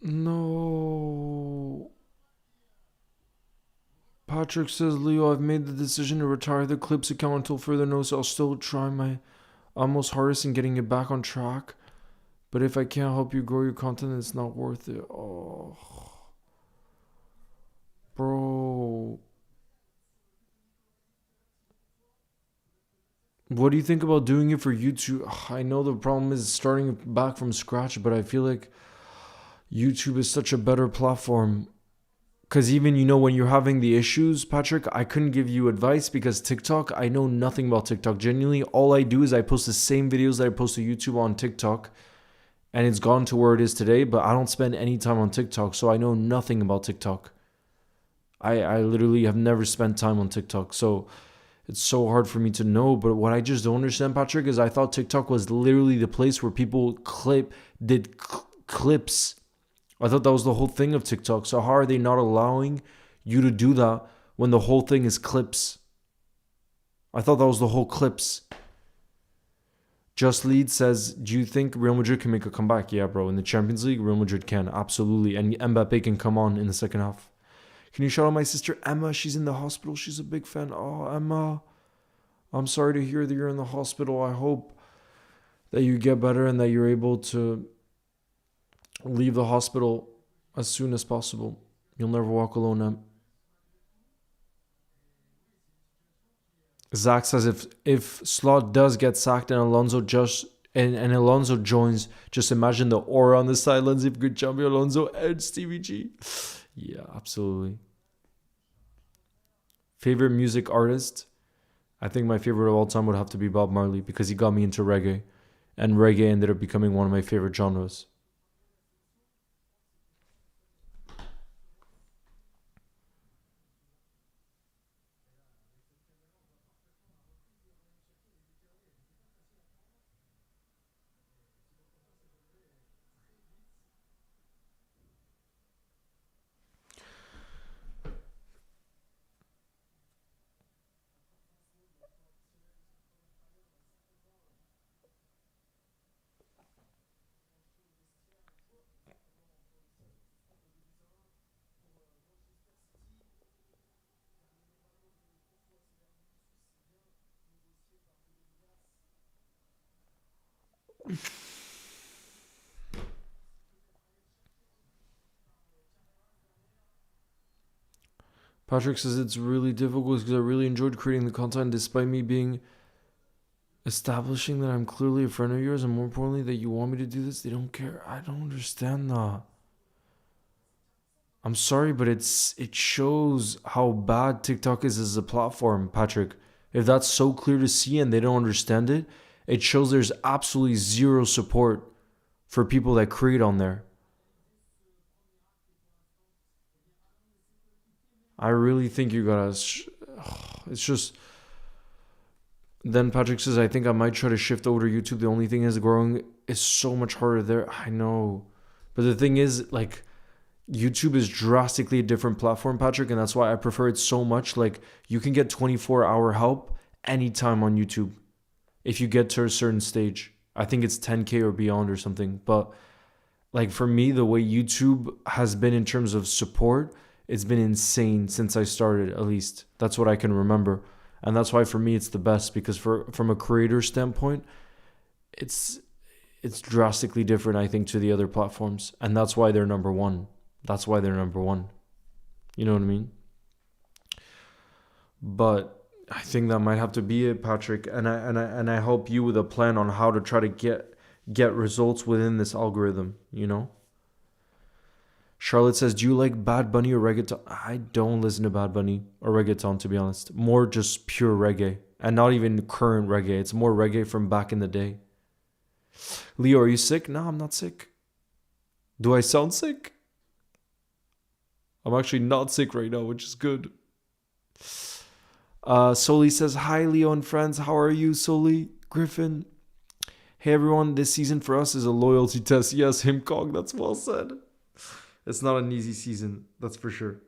No. Patrick says, Leo, I've made the decision to retire the Clips account until further notice. I'll still try my utmost hardest in getting it back on track. But if I can't help you grow your content, it's not worth it. Oh. Bro. What do you think about doing it for YouTube? I know the problem is starting back from scratch, but I feel like YouTube is such a better platform. Because even, when you're having the issues, Patrick, I couldn't give you advice because TikTok, I know nothing about TikTok. Genuinely, all I do is I post the same videos that I post to YouTube on TikTok. And it's gone to where it is today, but I don't spend any time on TikTok, so I know nothing about TikTok. I literally have never spent time on TikTok. So It's so hard for me to know. But what I just don't understand, Patrick, is I thought TikTok was literally the place where people did clips. I thought that was the whole thing of TikTok. So how are they not allowing you to do that when the whole thing is clips? I thought that was the whole clips. Just Lead says, do you think Real Madrid can make a comeback? Yeah, bro. In the Champions League, Real Madrid can. Absolutely. And Mbappe can come on in the second half. Can you shout out my sister Emma? She's in the hospital. She's a big fan. Oh, Emma. I'm sorry to hear that you're in the hospital. I hope that you get better and that you're able to leave the hospital as soon as possible. You'll never walk alone, Em. Zach says if Slot does get sacked and Alonso Alonso joins, just imagine the aura on the sidelines if good Xabi Alonso and Stevie G. Yeah, absolutely. Favorite music artist? I think my favorite of all time would have to be Bob Marley because he got me into reggae. And reggae ended up becoming one of my favorite genres. Patrick says it's really difficult because I really enjoyed creating the content despite me being establishing that I'm clearly a friend of yours and more importantly that you want me to do this. They don't care. I don't understand that. I'm sorry, but it shows how bad TikTok is as a platform, Patrick. If that's so clear to see and they don't understand it, it shows there's absolutely zero support for people that create on there. I really think you gotta. It's just. Then Patrick says, I think I might try to shift over to YouTube. The only thing is, growing is so much harder there. I know. But the thing is, like, YouTube is drastically a different platform, Patrick, and that's why I prefer it so much. Like, you can get 24-hour help anytime on YouTube if you get to a certain stage. I think it's 10K or beyond or something. But, like, for me, the way YouTube has been in terms of support, it's been insane since I started, at least. That's what I can remember. And that's why for me it's the best because from a creator standpoint, it's drastically different, I think, to the other platforms. And that's why they're number one. That's why they're number one. You know what I mean? But I think that might have to be it, Patrick. And I help you with a plan on how to try to get results within this algorithm, you know? Charlotte says, do you like Bad Bunny or reggaeton? I don't listen to Bad Bunny or reggaeton, to be honest. More just pure reggae. And not even current reggae. It's more reggae from back in the day. Leo, are you sick? No, I'm not sick. Do I sound sick? I'm actually not sick right now, which is good. Soli says, hi, Leo and friends. How are you, Soli? Griffin. Hey, everyone. This season for us is a loyalty test. Yes, Himkong. That's well said. It's not an easy season, that's for sure.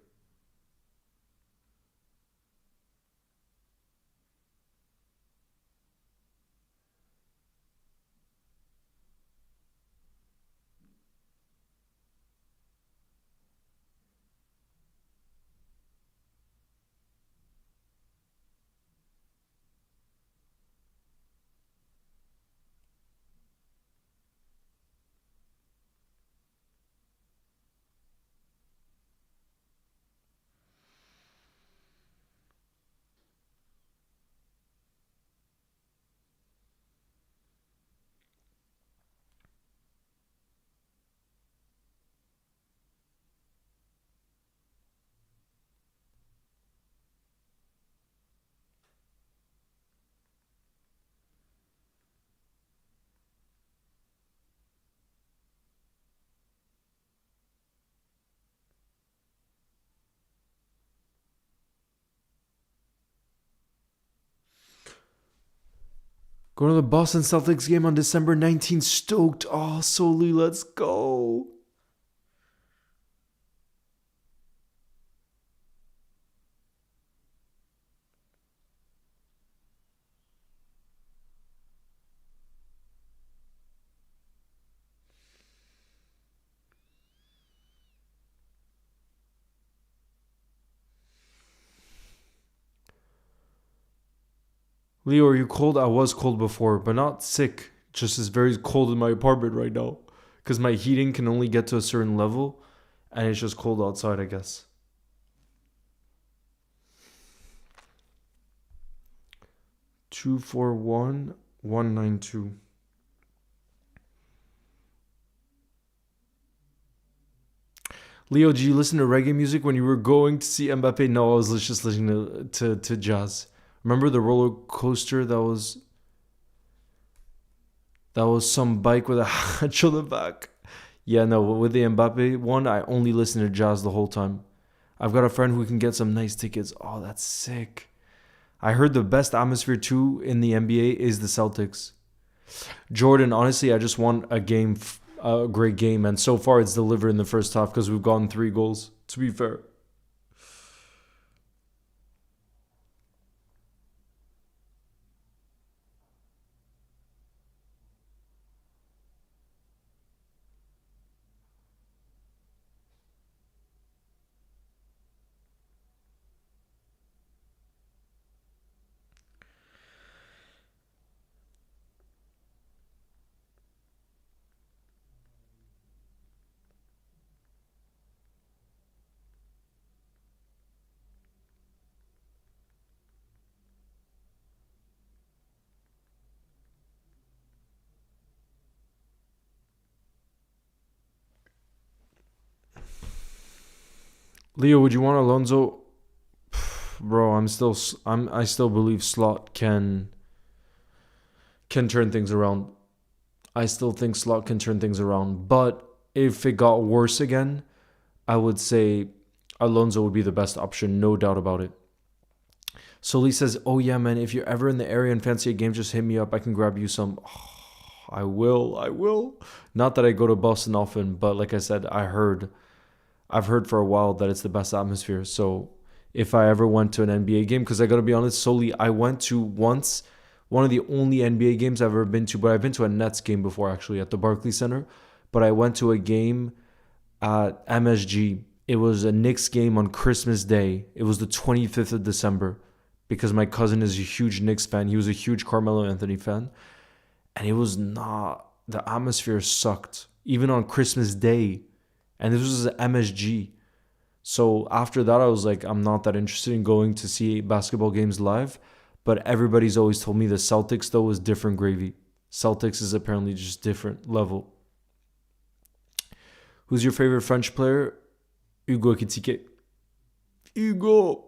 Going to the Boston Celtics game on December 19th. Stoked. Oh, Soli, let's go. Leo, are you cold? I was cold before, but not sick. Just it's very cold in my apartment right now. Because my heating can only get to a certain level, and it's just cold outside, I guess. 241-192. Leo, did you listen to reggae music when you were going to see Mbappe? No, I was just listening to jazz. Remember the roller coaster that was some bike with a hatch on the back? Yeah, no, with the Mbappe one, I only listen to jazz the whole time. I've got a friend who can get some nice tickets. Oh, that's sick. I heard the best atmosphere too in the NBA is the Celtics. Jordan, honestly, I just want a great game, and so far it's delivered in the first half because we've gotten 3 goals. To be fair, Leo, would you want Alonso? Bro, I still believe Slot can turn things around. I still think Slot can turn things around, but if it got worse again, I would say Alonso would be the best option, no doubt about it. Soli says, "Oh yeah, man, if you're ever in the area and fancy a game, just hit me up. I can grab you some." Oh, I will. I will. Not that I go to Boston often, but like I said, I've heard for a while that it's the best atmosphere. So if I ever went to an NBA game, because I got to be honest, Soli, I went to once, one of the only NBA games I've ever been to, but I've been to a Nets game before actually at the Barclays Center. But I went to a game at MSG. It was a Knicks game on Christmas Day. It was the 25th of December because my cousin is a huge Knicks fan. He was a huge Carmelo Anthony fan. And it was not, the atmosphere sucked, even on Christmas Day. And this was MSG. So after that, I was like, I'm not that interested in going to see basketball games live. But everybody's always told me the Celtics, though, is different gravy. Celtics is apparently just different level. Who's your favorite French player? Hugo Ekitike. Hugo.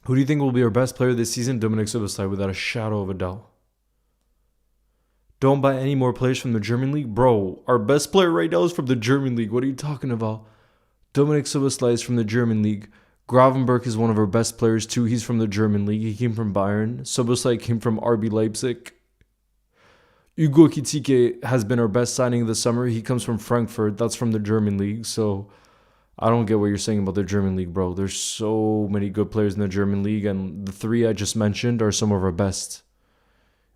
Who do you think will be our best player this season? Dominik Szoboszlai, without a shadow of a doubt. Don't buy any more players from the German league? Bro, our best player right now is from the German league. What are you talking about? Dominik Szoboszlai is from the German league. Gravenberch is one of our best players too. He's from the German league. He came from Bayern. Szoboszlai came from RB Leipzig. Hugo Kitike has been our best signing of the summer. He comes from Frankfurt. That's from the German league. So I don't get what you're saying about the German league, bro. There's so many good players in the German league, and the three I just mentioned are some of our best.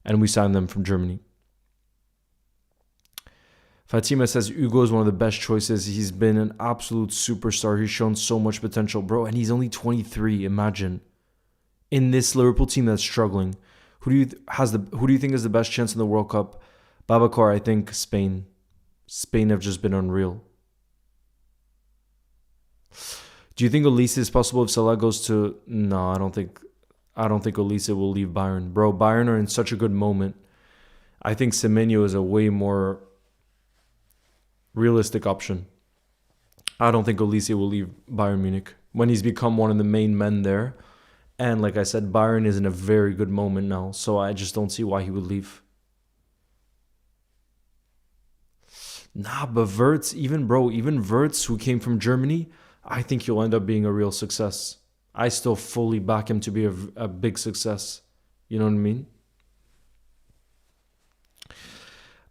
And we signed them from Germany. Fatima says Hugo is one of the best choices. He's been an absolute superstar. He's shown so much potential, bro. And he's only 23. Imagine. In this Liverpool team that's struggling. Who do you think has the best chance in the World Cup? Babacar, I think Spain. Spain have just been unreal. Do you think Olise is possible if Salah goes to... No, I don't think Olise will leave Bayern. Bro, Bayern are in such a good moment. I think Semenyo is a way more realistic option. I don't think Olise will leave Bayern Munich when he's become one of the main men there. And like I said, Bayern is in a very good moment now. So I just don't see why he would leave. Nah, but even Wirtz, who came from Germany, I think he'll end up being a real success. I still fully back him to be a big success. You know what I mean?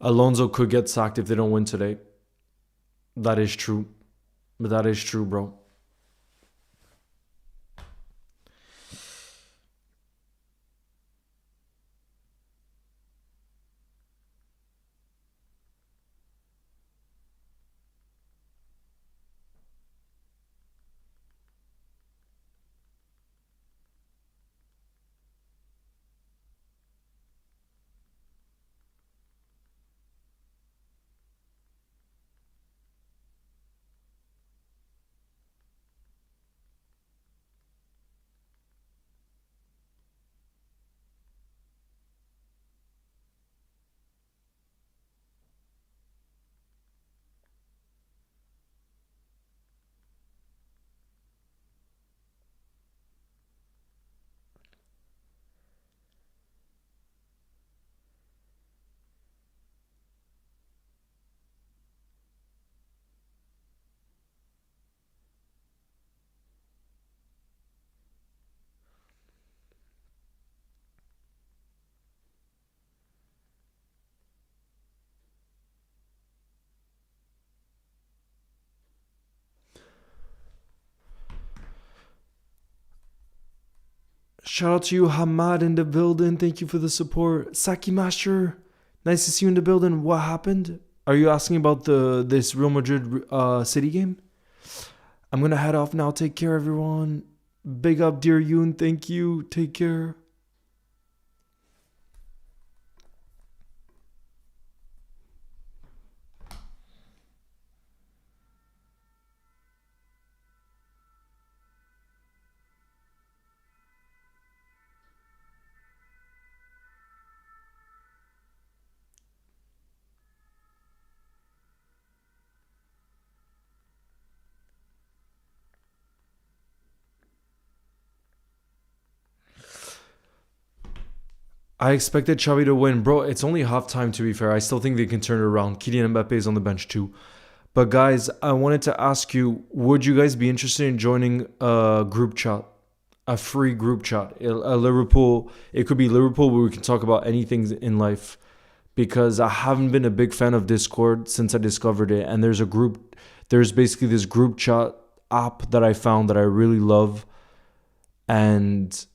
Alonso could get sacked if they don't win today. That is true. But that is true, bro. Shout out to you, Hamad, in the building. Thank you for the support. Saki Master, nice to see you in the building. What happened? Are you asking about this Real Madrid City game? I'm going to head off now. Take care, everyone. Big up, dear Yoon. Thank you. Take care. I expected Xavi to win. Bro, it's only halftime to be fair. I still think they can turn it around. Kylian Mbappe is on the bench too. But guys, I wanted to ask you, would you guys be interested in joining a group chat? A free group chat. A Liverpool, it could be Liverpool where we can talk about anything in life. Because I haven't been a big fan of Discord since I discovered it. And there's basically this group chat app that I found that I really love. And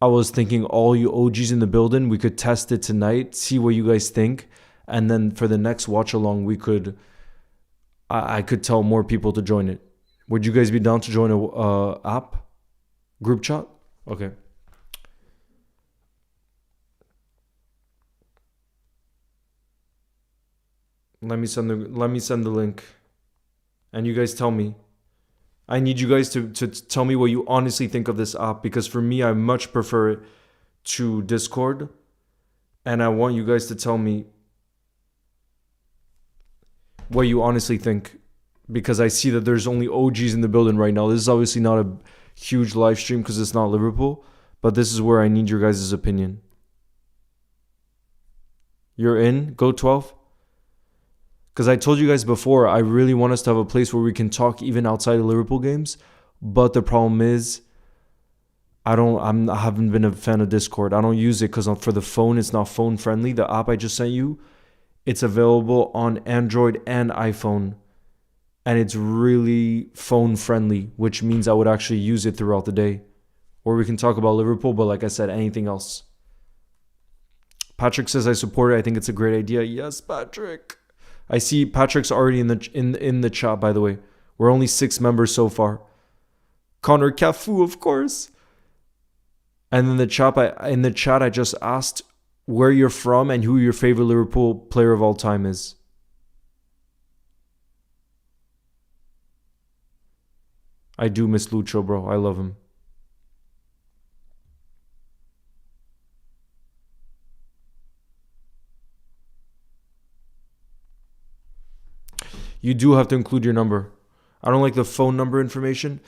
I was thinking all you OGs in the building, we could test it tonight, see what you guys think. And then for the next watch along, I could tell more people to join it. Would you guys be down to join a app? Group chat? Okay. Let me send the link. And you guys tell me. I need you guys to tell me what you honestly think of this app, because for me, I much prefer it to Discord. And I want you guys to tell me what you honestly think, because I see that there's only OGs in the building right now. This is obviously not a huge live stream because it's not Liverpool. But this is where I need your guys' opinion. You're in? Go 12? Because I told you guys before, I really want us to have a place where we can talk even outside of Liverpool games. But the problem is, I haven't been a fan of Discord. I don't use it because for the phone, it's not phone friendly. The app I just sent you, it's available on Android and iPhone. And it's really phone friendly, which means I would actually use it throughout the day. Or we can talk about Liverpool, but like I said, anything else. Patrick says I support it. I think it's a great idea. Yes, Patrick. I see Patrick's already in the chat, by the way. We're only 6 members so far. Connor Cafu, of course. And in the chat, I just asked where you're from and who your favorite Liverpool player of all time is. I do miss Lucho, bro. I love him. You do have to include your number. I don't like the phone number information.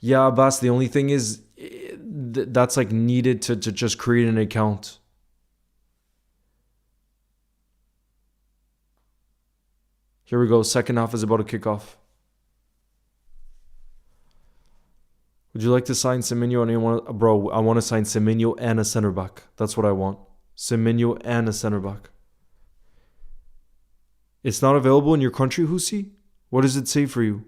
Yeah, Abbas, the only thing is that's like needed to just create an account. Here we go. Second half is about to kick off. Would you like to sign Semenyo? Bro, I want to sign Semenyo and a center back. That's what I want. Semenyo and a center back. It's not available in your country, Husi? What does it say for you?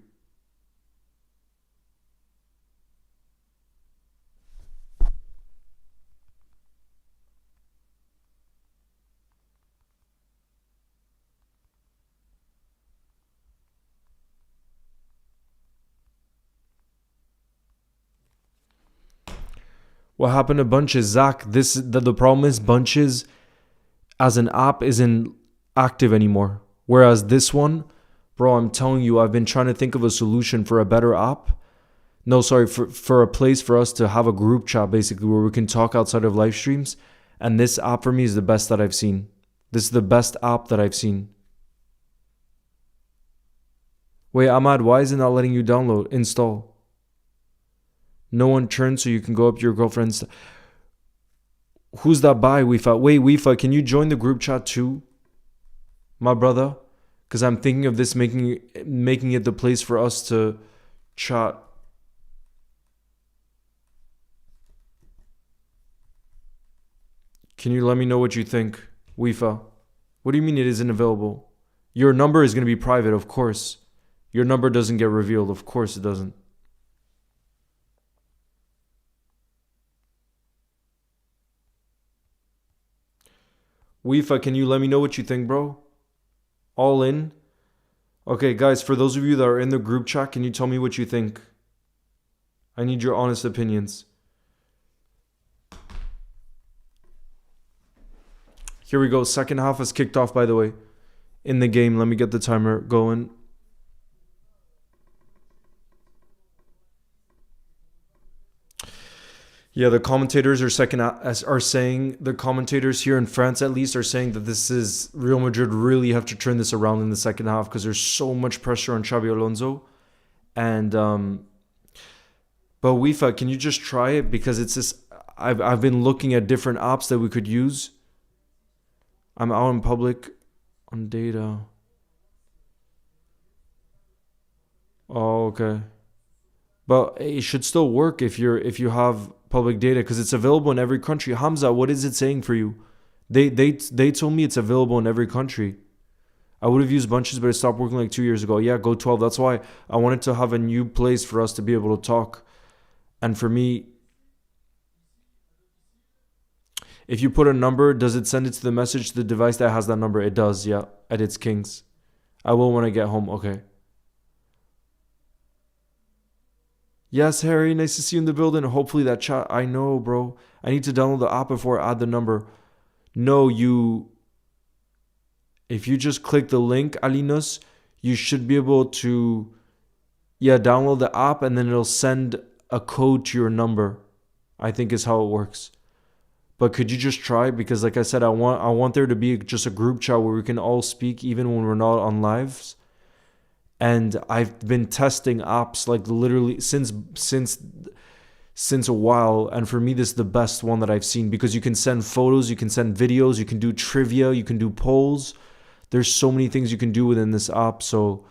What happened to Bunches? Zach, the problem is Bunches as an app isn't active anymore. Whereas this one, bro, I'm telling you, I've been trying to think of a solution for a better app. No, sorry, for a place for us to have a group chat, basically, where we can talk outside of live streams. And this app for me is the best that I've seen. This is the best app that I've seen. Wait, Ahmad, why is it not letting you install? No one turns so you can go up to your girlfriend's. Who's that by, Wifa? Wait, Wifa, can you join the group chat too? My brother? Because I'm thinking of this making it the place for us to chat. Can you let me know what you think, Wifa? What do you mean it isn't available? Your number is going to be private, of course. Your number doesn't get revealed. Of course it doesn't. Wifa, can you let me know what you think, bro? All in? Okay, guys, for those of you that are in the group chat, can you tell me what you think? I need your honest opinions. Here we go. Second half has kicked off, by the way. In the game, let me get the timer going. Yeah, the commentators are saying, the commentators here in France at least are saying that this is Real Madrid really have to turn this around in the second half because there's so much pressure on Xabi Alonso. And but Wifa, can you just try it? Because it's this, I've been looking at different apps that we could use. I'm out in public on data. Oh, okay. But it should still work if you have public data because it's available in every country. Hamza, what is it saying for you? They told me it's available in every country. I would have used Bunches, but it stopped working like 2 years ago. Yeah, go 12. That's why I wanted to have a new place for us to be able to talk. And for me, if you put a number, does it send it to the message to the device that has that number? It does, yeah. At its Kings. I will when I get home. Okay. Yes, Harry, nice to see you in the building. Hopefully that chat. I know, bro. I need to download the app before I add the number. No, if you just click the link, Alinos, you should be able to, download the app and then it'll send a code to your number. I think is how it works. But could you just try? Because like I said, I want there to be just a group chat where we can all speak even when we're not on lives. And I've been testing apps like literally since since a while. And for me, this is the best one that I've seen because you can send photos, you can send videos, you can do trivia, you can do polls. There's so many things you can do within this app. So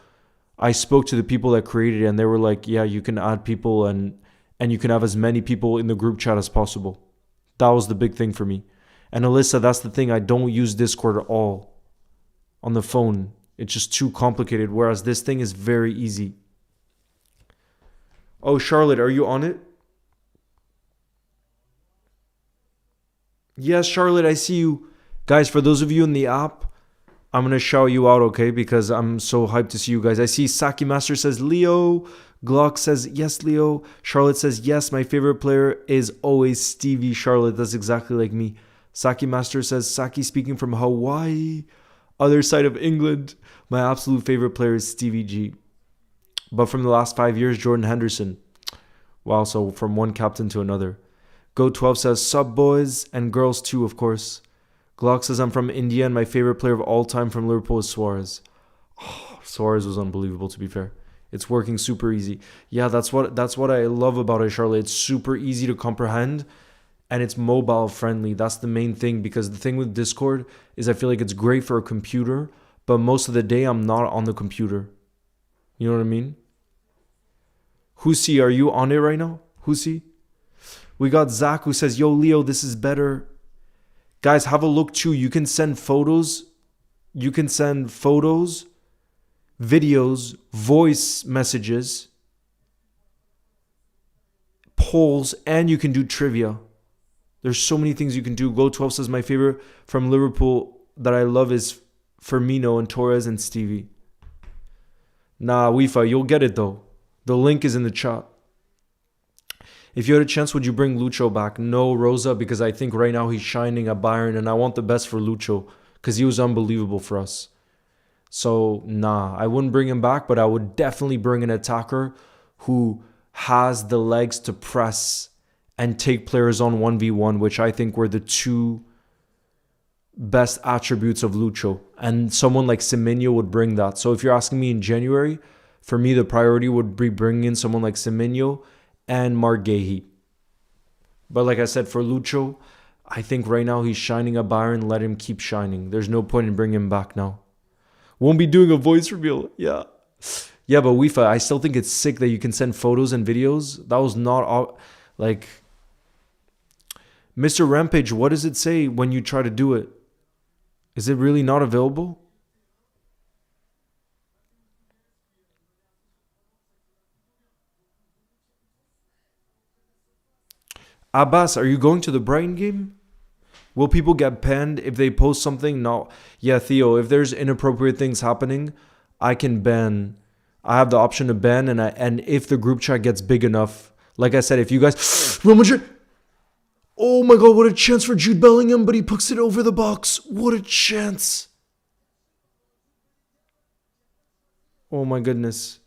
I spoke to the people that created it and they were like, yeah, you can add people and you can have as many people in the group chat as possible. That was the big thing for me. And Alyssa, that's the thing. I don't use Discord at all on the phone. It's just too complicated. Whereas this thing is very easy. Oh, Charlotte, are you on it? Yes, Charlotte, I see you. Guys, for those of you in the app, I'm going to shout you out, okay? Because I'm so hyped to see you guys. I see Saki Master says Leo. Glock says, yes, Leo. Charlotte says, yes, my favorite player is always Stevie. Charlotte, that's exactly like me. Saki Master says, Saki speaking from Hawaii, other side of England. My absolute favorite player is Stevie G. But from the last 5 years, Jordan Henderson. Wow, so from one captain to another. Go12 says, sub boys and girls too, of course. Glock says, I'm from India and my favorite player of all time from Liverpool is Suarez. Oh, Suarez was unbelievable, to be fair. It's working super easy. Yeah, that's what I love about it, Charlotte. It's super easy to comprehend and it's mobile friendly. That's the main thing, because the thing with Discord is I feel like it's great for a computer, but most of the day I'm not on the computer. You know what I mean? Husi, are you on it right now? Husi? We got Zach who says, yo, Leo, this is better. Guys, have a look too. You can send photos. You can send photos, videos, voice messages, polls, and you can do trivia. There's so many things you can do. Go12 says, my favorite from Liverpool that I love is Firmino and Torres and Stevie. Nah, Wifa, you'll get it though. The link is in the chat. If you had a chance, would you bring Lucho back? No, Rosa, because I think right now he's shining at Bayern and I want the best for Lucho because he was unbelievable for us. So, nah, I wouldn't bring him back, but I would definitely bring an attacker who has the legs to press and take players on 1v1, which I think were the two best attributes of Lucho. And someone like Semenyo would bring that. So if you're asking me in January, for me, the priority would be bringing in someone like Semenyo and Marguehi. But like I said, for Lucho, I think right now he's shining at Bayern. Let him keep shining. There's no point in bringing him back now. Won't be doing a voice reveal. Yeah. Yeah, but Wifa, I still think it's sick that you can send photos and videos. That was not like... Mr. Rampage, what does it say when you try to do it? Is it really not available? Abbas, are you going to the Brighton game? Will people get banned if they post something? No. Yeah, Theo, if there's inappropriate things happening, I can ban. I have the option to ban, and if the group chat gets big enough, like I said, if you guys... Real Madrid! Oh my god, what a chance for Jude Bellingham, but he puts it over the box. What a chance. Oh my goodness.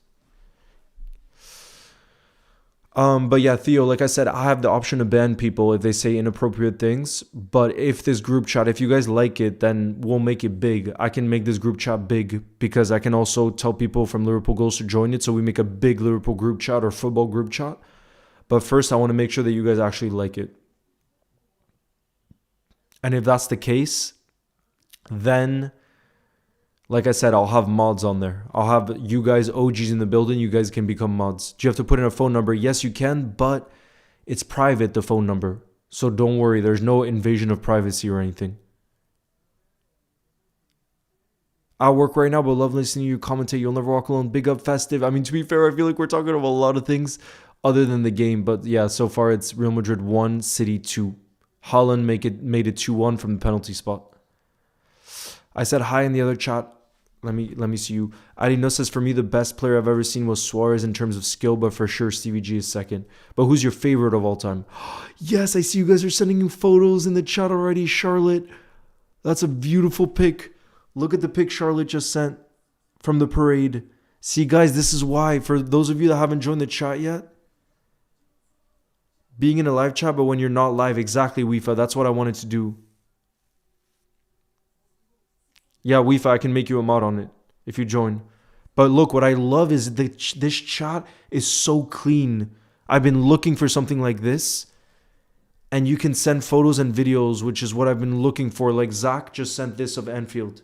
But yeah, Theo, like I said, I have the option to ban people if they say inappropriate things. But if this group chat, if you guys like it, then we'll make it big. I can make this group chat big because I can also tell people from Liverpool Goals to join it. So we make a big Liverpool group chat or football group chat. But first, I want to make sure that you guys actually like it. And if that's the case, then... like I said, I'll have mods on there. I'll have you guys OGs in the building. You guys can become mods. Do you have to put in a phone number? Yes, you can, but it's private, the phone number. So don't worry. There's no invasion of privacy or anything. I work right now, but love listening to you commentate. You'll never walk alone. Big up Festive. I mean, to be fair, I feel like we're talking about a lot of things other than the game. But yeah, so far it's Real Madrid 1, City 2. Haaland made it 2-1 from the penalty spot. I said hi in the other chat. Let me see you. Adino says, for me, the best player I've ever seen was Suarez in terms of skill, but for sure Stevie G is second. But who's your favorite of all time? Yes, I see you guys are sending you photos in the chat already, Charlotte. That's a beautiful pic. Look at the pic Charlotte just sent from the parade. See, guys, this is why. For those of you that haven't joined the chat yet, being in a live chat, but when you're not live, exactly, Wifa. That's what I wanted to do. Yeah, Wifa, I can make you a mod on it if you join. But look, what I love is this chat is so clean. I've been looking for something like this. And you can send photos and videos, which is what I've been looking for. Like Zach just sent this of Anfield.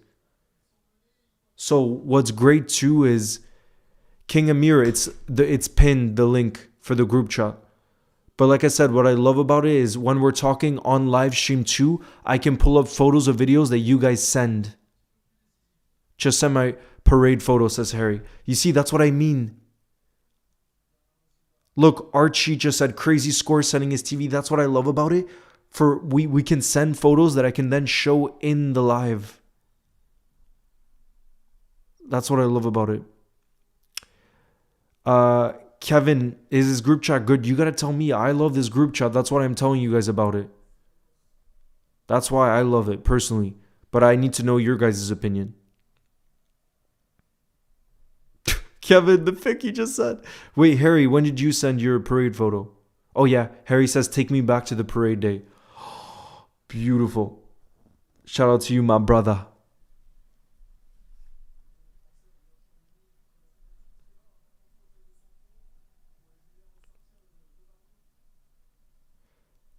So what's great too is King Amir, it's pinned the link for the group chat. But like I said, what I love about it is when we're talking on live stream too, I can pull up photos of videos that you guys send. Just send my parade photo, says Harry. You see, that's what I mean. Look, Archie just said crazy score setting his TV. That's what I love about it. For we can send photos that I can then show in the live. That's what I love about it. Kevin, is this group chat good? You gotta tell me. I love this group chat. That's why I'm telling you guys about it. That's why I love it personally. But I need to know your guys' opinion. Kevin, the fic he just said. Wait, Harry, when did you send your parade photo? Oh yeah, Harry says, take me back to the parade day. Beautiful. Shout out to you, my brother.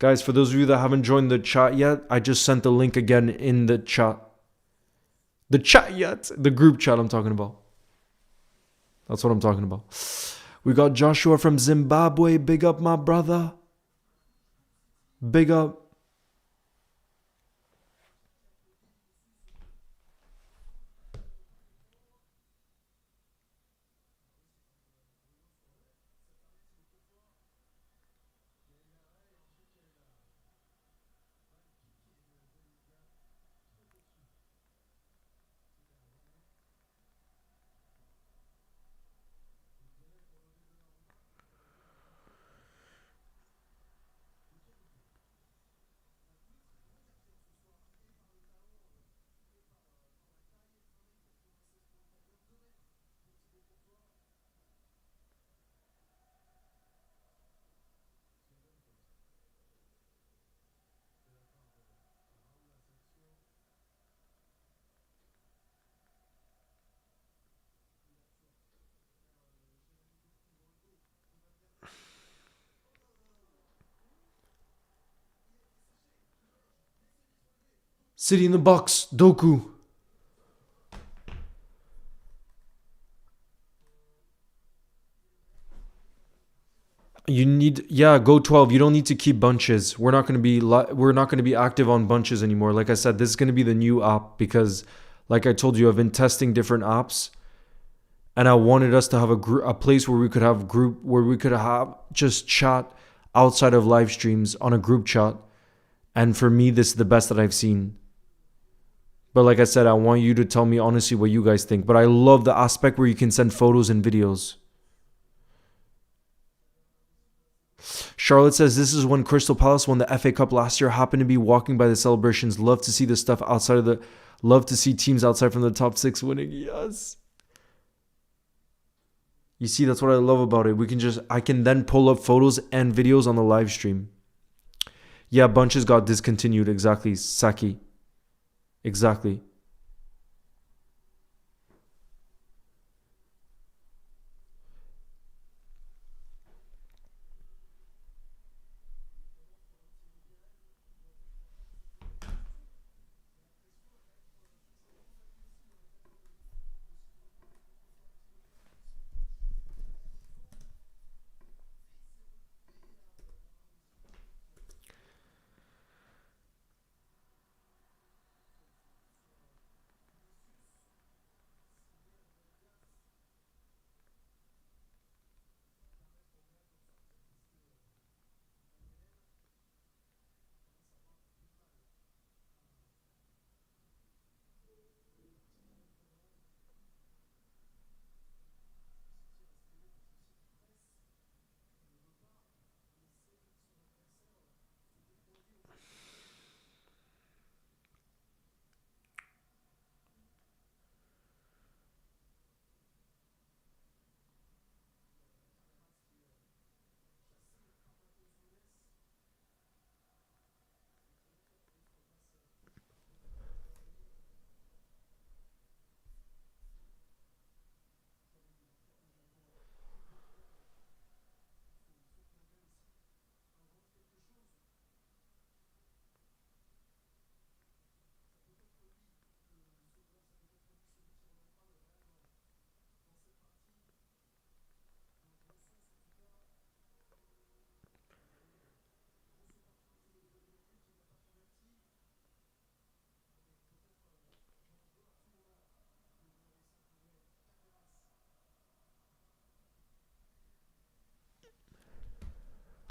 Guys, for those of you that haven't joined the chat yet, I just sent the link again in the chat. The chat yet? The group chat I'm talking about. That's what I'm talking about. We got Joshua from Zimbabwe. Big up, my brother. Big up. City in the box. Doku. You need, yeah, go 12. You don't need to keep bunches. We're not going to be active on bunches anymore. Like I said, this is going to be the new app because like I told you, I've been testing different apps and I wanted us to have a place where we could have just chat outside of live streams on a group chat. And for me, this is the best that I've seen. But like I said, I want you to tell me honestly what you guys think. But I love the aspect where you can send photos and videos. Charlotte says this is when Crystal Palace won the FA Cup last year. Happened to be walking by the celebrations. Love to see the stuff outside of the. Love to see teams outside from the top 6 winning. Yes. You see, that's what I love about it. I can then pull up photos and videos on the live stream. Yeah, bunches got discontinued. Exactly, Saki. Exactly.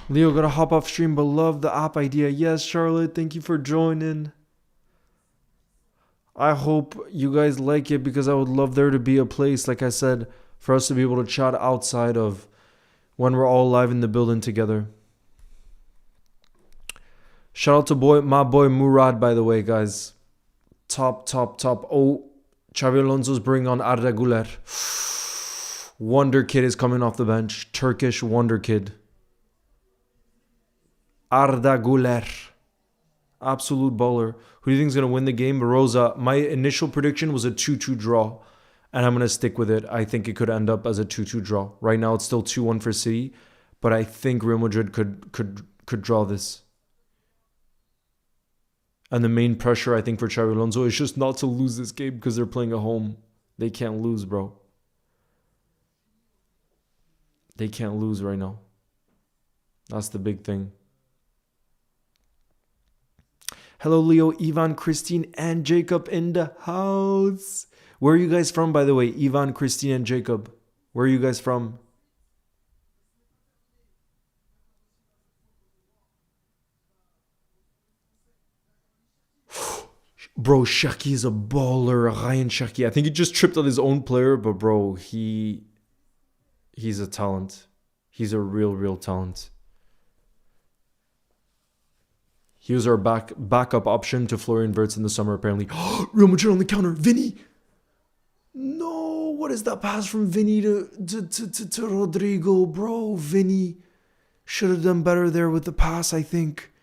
Leo, gotta hop off stream, but love the app idea. Yes, Charlotte, thank you for joining. I hope you guys like it because I would love there to be a place, like I said, for us to be able to chat outside of when we're all live in the building together. Shout out to my boy Murad, by the way, guys. Top. Oh, Xabi Alonso's bringing on Arda Güler. Wonder Kid is coming off the bench. Turkish Wonder Kid. Arda Güler. Absolute baller. Who do you think is going to win the game? Rosa. My initial prediction was a 2-2 draw. And I'm going to stick with it. I think it could end up as a 2-2 draw. Right now it's still 2-1 for City. But I think Real Madrid could draw this. And the main pressure, I think, for Xabi Alonso is just not to lose this game because they're playing at home. They can't lose, bro. They can't lose right now. That's the big thing. Hello, Leo, Ivan, Christine, and Jacob in the house. Where are you guys from, by the way? Ivan, Christine, and Jacob. Where are you guys from? Bro, Shaki is a baller. Ryan Shaki. I think he just tripped on his own player, but bro, he's a talent. He's a real talent. He was our backup option to Florian Wirtz in the summer, apparently. Real Madrid on the counter. Vinny. No, what is that pass from Vinny to Rodrigo? Bro, Vinny should have done better there with the pass, I think.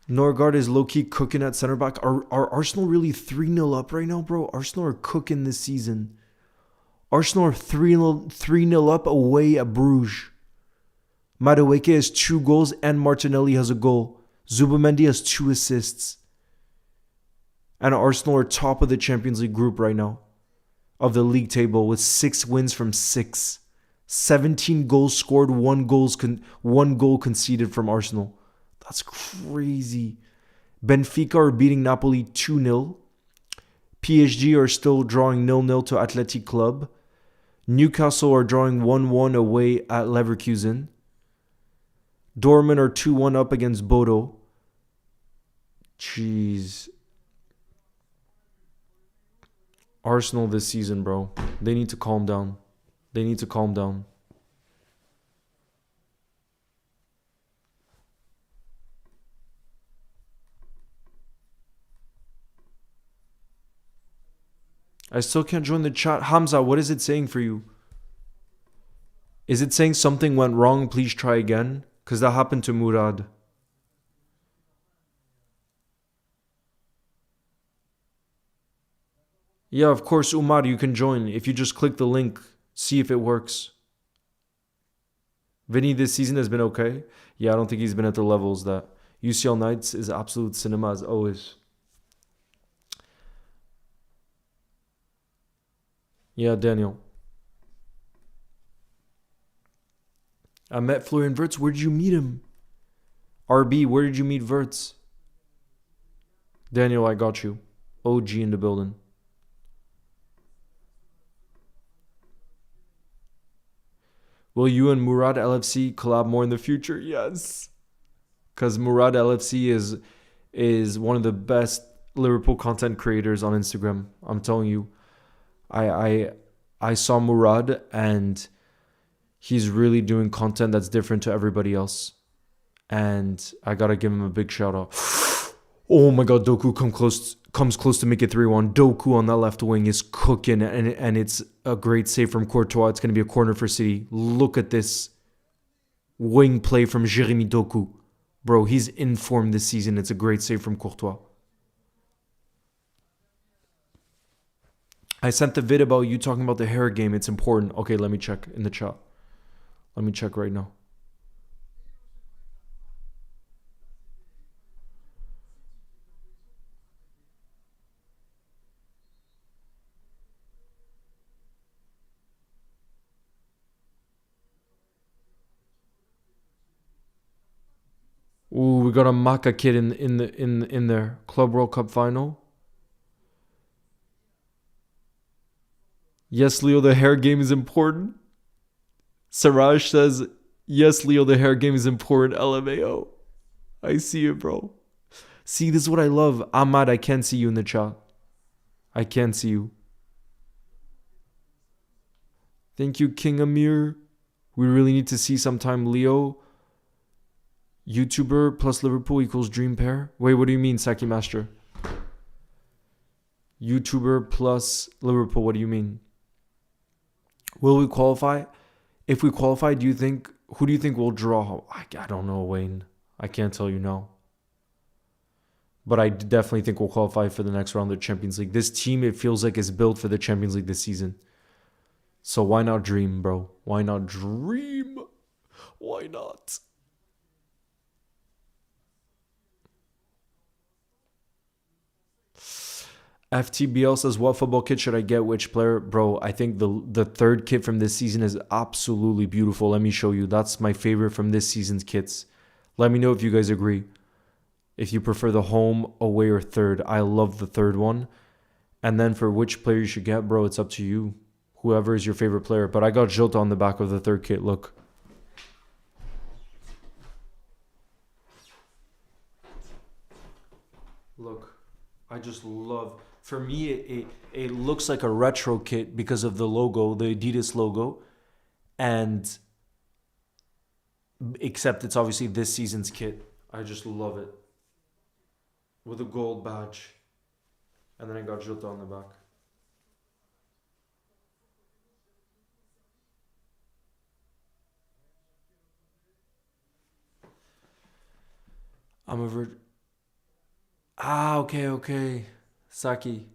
Norgard is low-key cooking at center back. Are Arsenal really 3-0 up right now, bro? Arsenal are cooking this season. Arsenal are 3-0 up away at Bruges. Madueke has 2 goals and Martinelli has a goal. Zubamendi has 2 assists. And Arsenal are top of the Champions League group right now. Of the league table with 6 wins from 6. 17 goals scored, 1 goal conceded from Arsenal. That's crazy. Benfica are beating Napoli 2-0. PSG are still drawing 0-0 to Athletic Club. Newcastle are drawing 1-1 away at Leverkusen. Dortmund are 2-1 up against Bodo. Jeez. Arsenal this season, bro. They need to calm down. They need to calm down. I still can't join the chat. Hamza, what is it saying for you? Is it saying something went wrong? Please try again. Because that happened to Murad. Yeah, of course, Umar, you can join. If you just click the link, see if it works. Vinny this season has been okay. Yeah, I don't think he's been at the levels that UCL Knights is absolute cinema as always. Yeah, Daniel. I met Florian Wirtz. Where did you meet him? RB, where did you meet Wirtz? Daniel, I got you. OG in the building. Will you and Murad LFC collab more in the future? Yes. Because Murad LFC is one of the best Liverpool content creators on Instagram. I'm telling you. I saw Murad and he's really doing content that's different to everybody else. And I gotta give him a big shout out. Oh my god, Doku comes close to make it 3-1. Doku on that left wing is cooking and it's a great save from Courtois. It's gonna be a corner for City. Look at this wing play from Jeremy Doku. Bro, he's in form this season. It's a great save from Courtois. I sent the vid about you talking about the hair game. It's important. Okay, let me check in the chat. Let me check right now. Ooh, we got a Maka kid in there. Club World Cup final. Yes, Leo, the hair game is important. Siraj says Yes, Leo, the hair game is important. LMAO. I see it, bro. See, this is what I love. Ahmad, I can't see you in the chat. I can't see you. Thank you, King Amir. We really need to see sometime Leo. YouTuber plus Liverpool equals dream pair. Wait, what do you mean, Saki Master? YouTuber plus Liverpool, what do you mean? Will we qualify? If we qualify, who do you think will draw? I don't know, Wayne. I can't tell you now. But I definitely think we'll qualify for the next round of the Champions League. This team, it feels like, is built for the Champions League this season. So why not dream, bro? Why not dream? Why not? FTBL says, what football kit should I get? Which player? Bro, I think the third kit from this season is absolutely beautiful. Let me show you. That's my favorite from this season's kits. Let me know if you guys agree. If you prefer the home, away, or third. I love the third one. And then for which player you should get, bro, it's up to you. Whoever is your favorite player. But I got Jota on the back of the third kit. Look. Look. I just love... For me, it looks like a retro kit because of the logo, the Adidas logo. And... Except it's obviously this season's kit. I just love it. With a gold badge. And then I got Jota on the back. I'm a okay. Saki.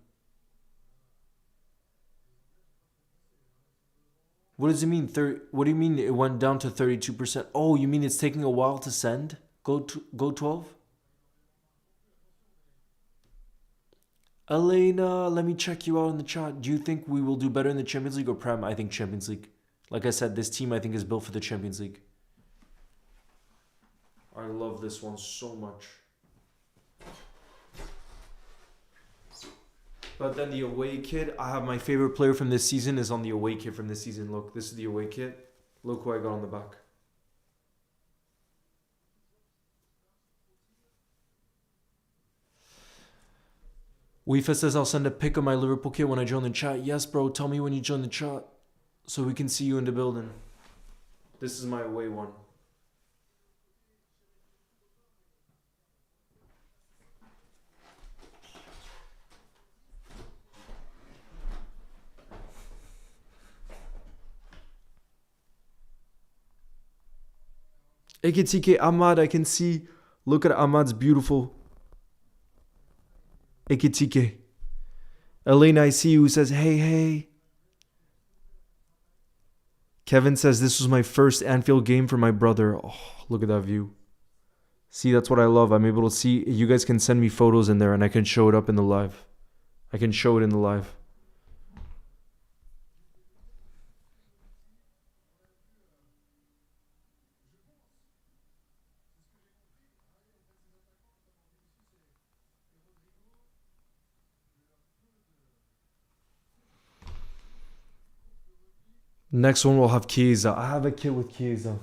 What does it mean? What do you mean it went down to 32%? Oh, you mean it's taking a while to send? Go 12? Elena, let me check you out in the chat. Do you think we will do better in the Champions League or Prem? I think Champions League. Like I said, this team I think is built for the Champions League. I love this one so much. But then the away kit, I have my favorite player from this season is on the away kit from this season. Look, this is the away kit. Look who I got on the back. Weefa says I'll send a pic of my Liverpool kit when I join the chat. Yes, bro, tell me when you join the chat so we can see you in the building. This is my away one. Ekitike Ahmad, I can see. Look at Ahmad's beautiful. Ekitike. Elena, I see you, who says, hey. Kevin says, this was my first Anfield game for my brother. Oh, look at that view. See, that's what I love. I'm able to see. You guys can send me photos in there and I can show it up in the live. I can show it in the live. Next one we'll have Chiesa. I have a kit with Chiesa.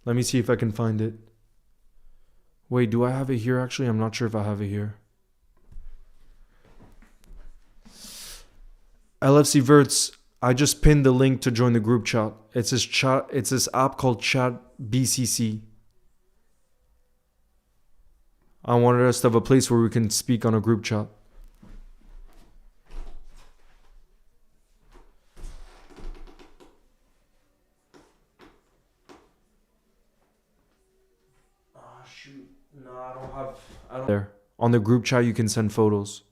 Let me see if I can find it. Wait, do I have it here actually? I'm not sure if I have it here. LFC Verts, I just pinned the link to join the group chat. It's this app called Chat BCC. I wanted us to have a place where we can speak on a group chat. Shoot. No, I don't there. On the group chat you can send photos.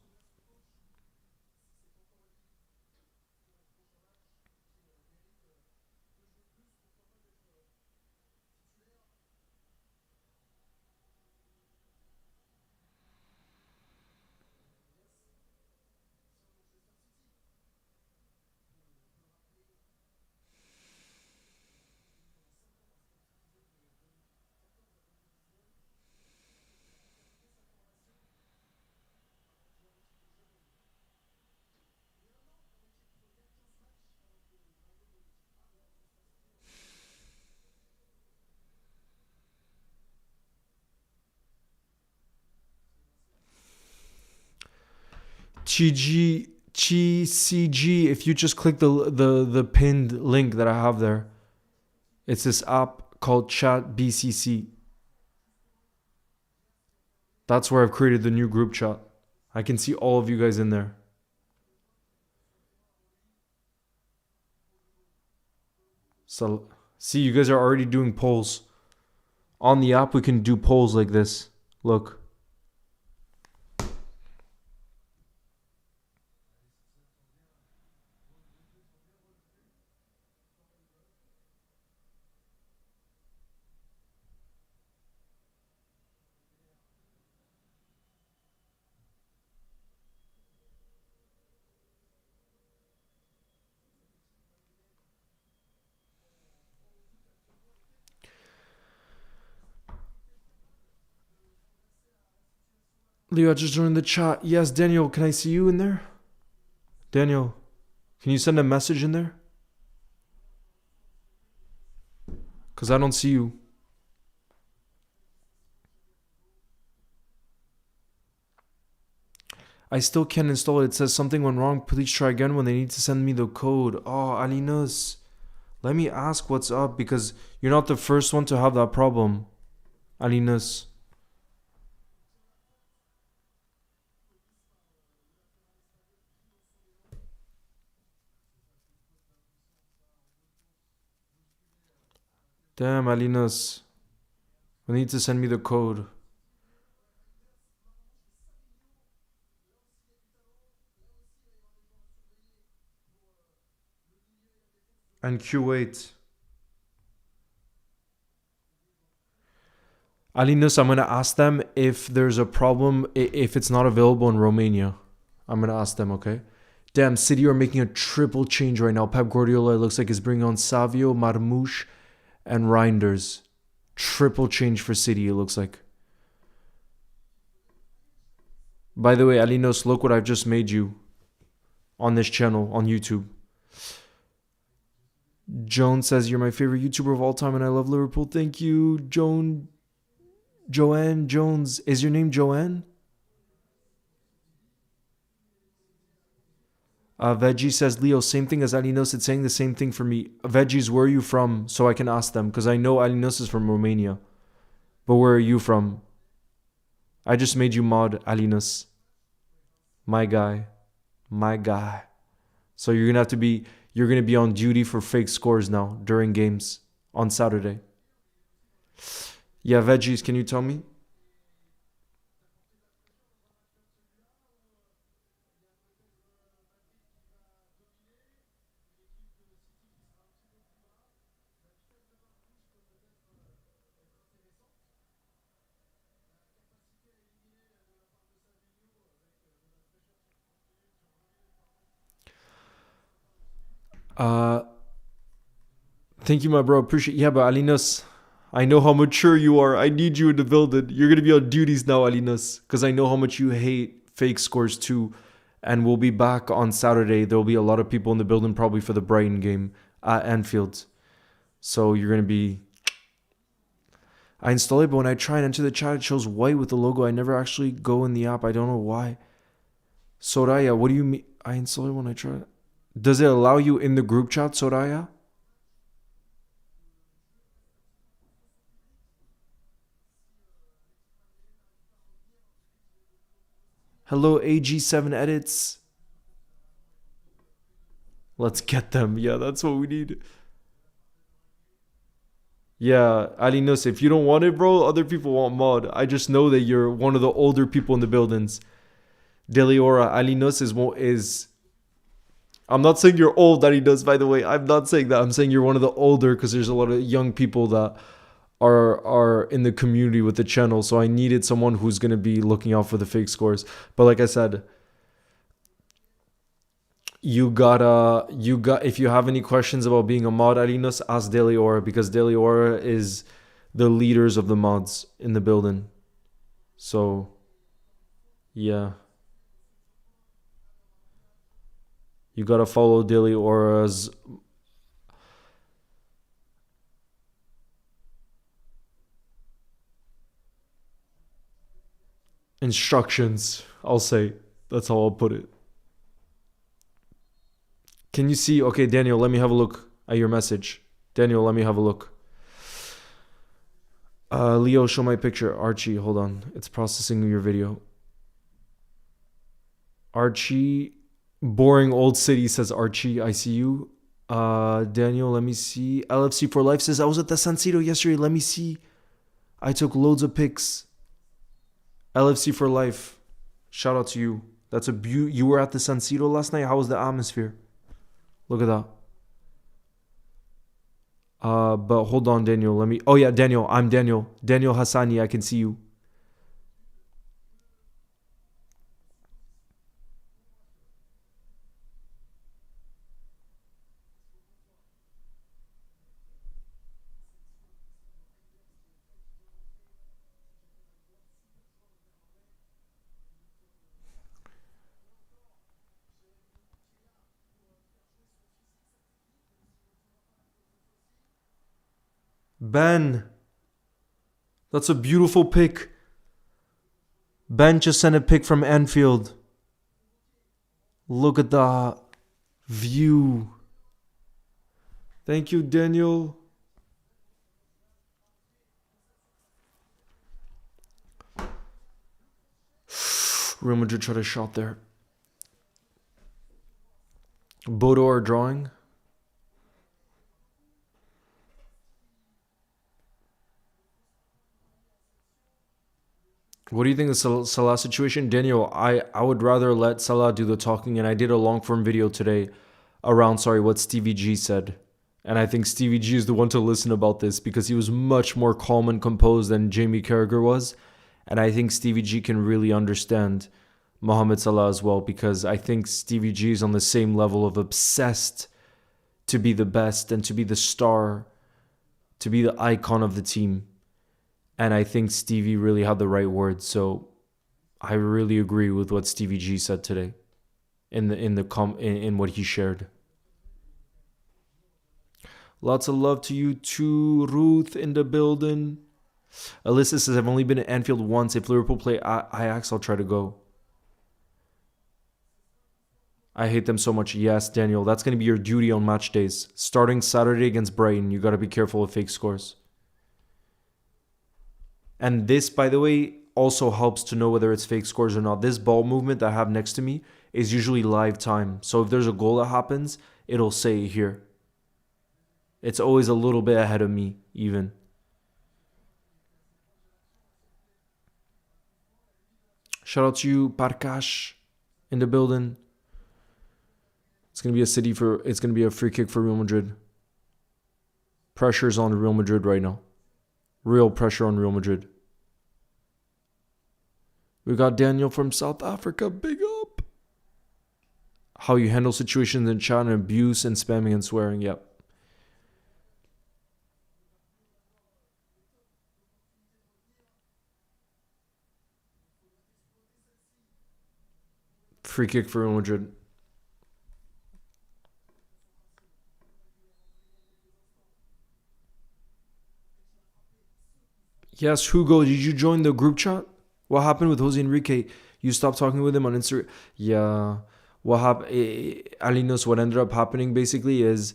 TCG. If you just click the pinned link that I have there, it's this app called Chat BCC. That's where I've created the new group chat. I can see all of you guys in there. So, see, you guys are already doing polls. On the app, we can do polls like this. Look. Leo, I just joined the chat. Yes, Daniel, can I see you in there? Daniel, can you send a message in there? Because I don't see you. I still can't install it. It says something went wrong. Please try again when they need to send me the code. Oh, Alinos. Let me ask what's up because you're not the first one to have that problem. Alinos. Damn, Alinos. I need to send me the code. And Q8. Alinos, I'm going to ask them if there's a problem, if it's not available in Romania. I'm going to ask them, okay? Damn, City are making a triple change right now. Pep Guardiola, it looks like, is bringing on Savio, Marmouche, and Reinders. Triple change for City, it looks like. By the way, Alinos, look what I've just made you on this channel, on YouTube. Joan says, you're my favorite YouTuber of all time and I love Liverpool. Thank you, Joanne Jones. Is your name Joanne? Veggie says, Leo, same thing as Alinos. It's saying the same thing for me. Veggies, where are you from? So I can ask them. Because I know Alinos is from Romania. But where are you from? I just made you mod, Alinos. My guy. My guy. So you're going to be on duty for fake scores now during games on Saturday. Yeah, Veggies, can you tell me? Thank you, my bro. Appreciate. Yeah, but Alinos, I know how mature you are. I need you in the building. You're gonna be on duties now, Alinos, because I know how much you hate fake scores too. And we'll be back on Saturday. There'll be a lot of people in the building probably for the Brighton game at Anfield. So you're gonna be. I install it, but when I try and enter the chat, it shows white with the logo. I never actually go in the app. I don't know why. Soraya, what do you mean? I install it when I try. Does it allow you in the group chat, Soraya? Hello, AG7 Edits. Let's get them. Yeah, that's what we need. Yeah, Alinos, if you don't want it, bro, other people want mod. I just know that you're one of the older people in the buildings. Deliora, Alinos is I'm not saying you're old, Alinos, by the way. I'm not saying that. I'm saying you're one of the older because there's a lot of young people that are in the community with the channel. So I needed someone who's going to be looking out for the fake scores. But like I said, you got if you have any questions about being a mod, Alinos, ask Deliora because Deliora is the leaders of the mods in the building. So yeah. You gotta follow Deliora's instructions, I'll say. That's how I'll put it. Can you see? Okay, Daniel, let me have a look at your message. Daniel, let me have a look. Leo, show my picture. Archie, hold on. It's processing your video. Archie, boring old city, says Archie. I see you. Daniel, let me see. LFC for Life says, I was at the San Siro yesterday. Let me see. I took loads of pics. LFC for Life. Shout out to you. That's a beaut. You were at the San Siro last night. How was the atmosphere? Look at that. But hold on, Daniel. Let me. Oh yeah, Daniel. I'm Daniel. Daniel Hassani. I can see you. Ben. That's a beautiful pic. Ben just sent a pic from Anfield. Look at the view. Thank you, Daniel. Real Madrid tried a shot there. Bodo are drawing. What do you think of the Salah situation? Daniel, I would rather let Salah do the talking, and I did a long form video today around, what Stevie G said. And I think Stevie G is the one to listen about this because he was much more calm and composed than Jamie Carragher was. And I think Stevie G can really understand Mohamed Salah as well, because I think Stevie G is on the same level of obsessed to be the best and to be the star, to be the icon of the team. And I think Stevie really had the right words. So I really agree with what Stevie G said today in what he shared. Lots of love to you too, Ruth in the building. Alyssa says, I've only been at Anfield once. If Liverpool play Ajax, I'll try to go. I hate them so much. Yes, Daniel, that's going to be your duty on match days. Starting Saturday against Brighton, you got to be careful of fake scores. And this, by the way, also helps to know whether it's fake scores or not. This ball movement that I have next to me is usually live time. So if there's a goal that happens, it'll say here. It's always a little bit ahead of me, even. Shout out to you, Parkash, in the building. It's gonna be a free kick for Real Madrid. Pressure's on Real Madrid right now. Real pressure on Real Madrid. We got Daniel from South Africa. Big up. How you handle situations in chat and abuse and spamming and swearing. Yep. Free kick for Real Madrid. Yes, Hugo, did you join the group chat? What happened with Jose Enrique? You stopped talking with him on Instagram? Yeah. What happened? Alinos, what ended up happening basically is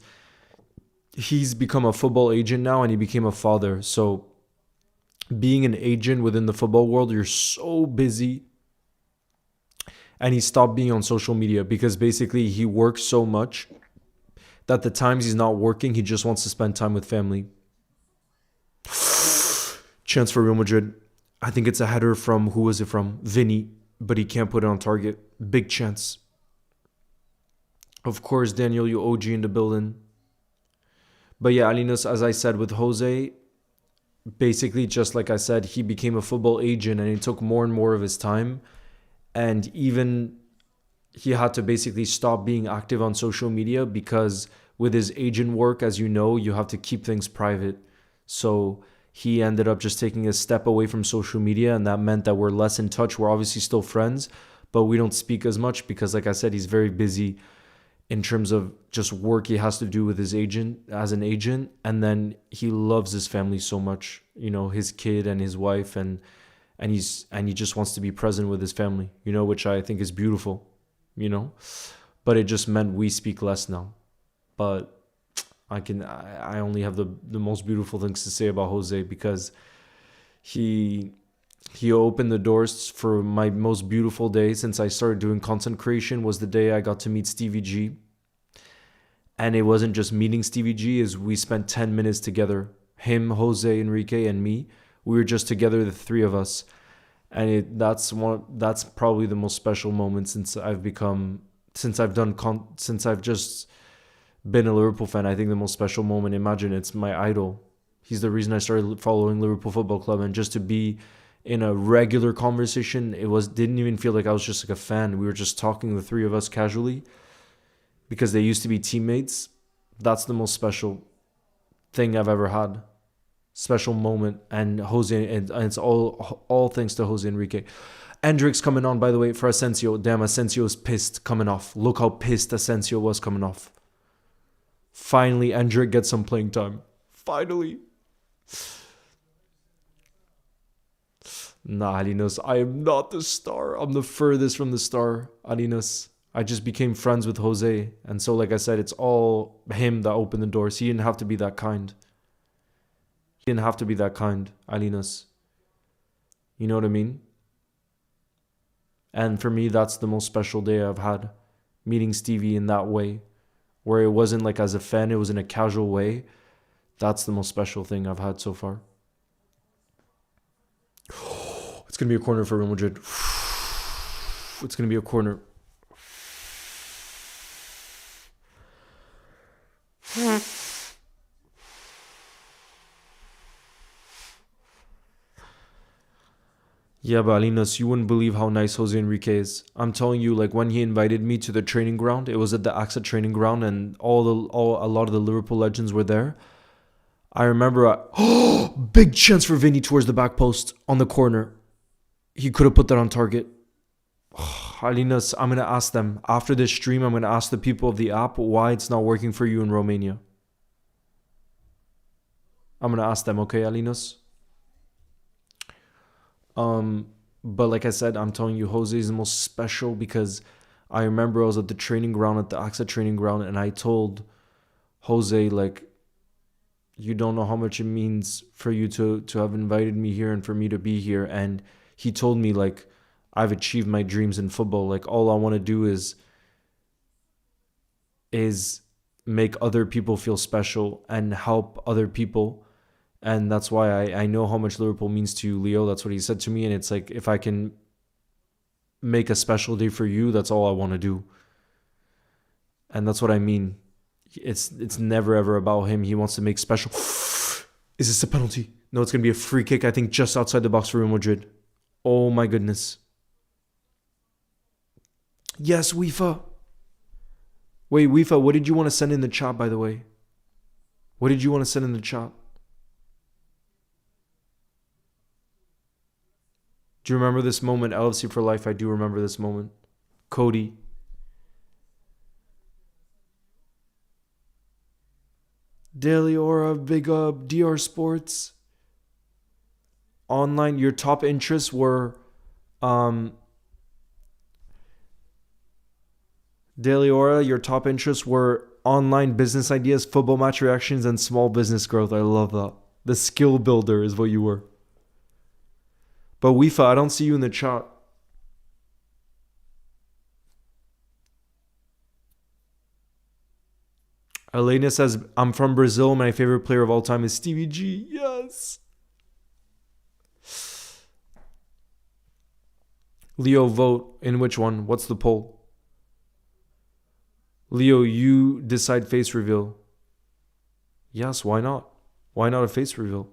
he's become a football agent now and he became a father. So being an agent within the football world, you're so busy. And he stopped being on social media because basically he works so much that the times he's not working, he just wants to spend time with family. Chance for Real Madrid. I think it's a header from, who was it from? Vinny, but he can't put it on target. Big chance. Of course, Daniel, you OG in the building. But yeah, Alinos, as I said, with Jose, basically, just like I said, he became a football agent and it took more and more of his time. And even he had to basically stop being active on social media because with his agent work, as you know, you have to keep things private. So he ended up just taking a step away from social media, and that meant that we're less in touch. We're obviously still friends, but we don't speak as much because, like I said, he's very busy in terms of just work he has to do with his agent as an agent. And then he loves his family so much, you know, his kid and his wife, and he just wants to be present with his family, you know, which I think is beautiful, you know. but it just meant we speak less now. But I only have the most beautiful things to say about Jose, because he opened the doors for my most beautiful day since I started doing content creation. Was the day I got to meet Stevie G. And it wasn't just meeting Stevie G, is we spent 10 minutes together. Him, Jose, Enrique, and me. We were just together, the three of us. And that's probably the most special moment since I've just been a Liverpool fan. I think the most special moment, imagine, it's my idol. He's the reason I started following Liverpool Football Club, and just to be in a regular conversation, didn't even feel like I was just like a fan. We were just talking, the three of us, casually, because they used to be teammates. That's the most special thing I've ever had. Special moment. And Jose, and it's all thanks to Jose Enrique. Endrick's coming on, by the way, for Asensio. Damn, Asensio's pissed coming off. Look how pissed Asensio was coming off. Finally, Endrick gets some playing time. Finally. Nah, Alinos, I am not the star. I'm the furthest from the star, Alinos. I just became friends with Jose. And so, like I said, it's all him that opened the doors. He didn't have to be that kind. He didn't have to be that kind, Alinos. You know what I mean? And for me, that's the most special day I've had. Meeting Stevie in that way. Where it wasn't like as a fan, it was in a casual way. That's the most special thing I've had so far. It's going to be a corner for Real Madrid. It's going to be a corner. Yeah, but Alinas, you wouldn't believe how nice Jose Enrique is. I'm telling you, like when he invited me to the training ground, it was at the AXA training ground, and a lot of the Liverpool legends were there. I remember, big chance for Vinny towards the back post on the corner. He could have put that on target. Alinas, I'm going to ask them. After this stream, I'm going to ask the people of the app why it's not working for you in Romania. I'm going to ask them, okay, Alinas? But like I said, I'm telling you, Jose is the most special, because I remember I was at the training ground, at the AXA training ground, and I told Jose, like, you don't know how much it means for you to have invited me here and for me to be here. And he told me, like, I've achieved my dreams in football. Like, all I want to do is make other people feel special and help other people. And that's why I know how much Liverpool means to you, Leo. That's what he said to me. And it's like, if I can make a special day for you, that's all I want to do. And that's what I mean. It's never ever about him. He wants to make special. Is this a penalty? No, it's going to be a free kick, I think, just outside the box for Real Madrid. Oh my goodness. Yes, UEFA. Wait, UEFA, what did you want to send in the chat, by the way? What did you want to send in the chat? Do you remember this moment? LFC for life, I do remember this moment. Cody. Daily Aura, big up. DR Sports. Online, your top interests were Daily Aura, your top interests were online business ideas, football match reactions, and small business growth. I love that. The skill builder is what you were. But UEFA, I don't see you in the chat. Elena says, I'm from Brazil. My favorite player of all time is Stevie G. Yes. Leo, vote. In which one? What's the poll? Leo, you decide face reveal. Yes, why not? Why not a face reveal?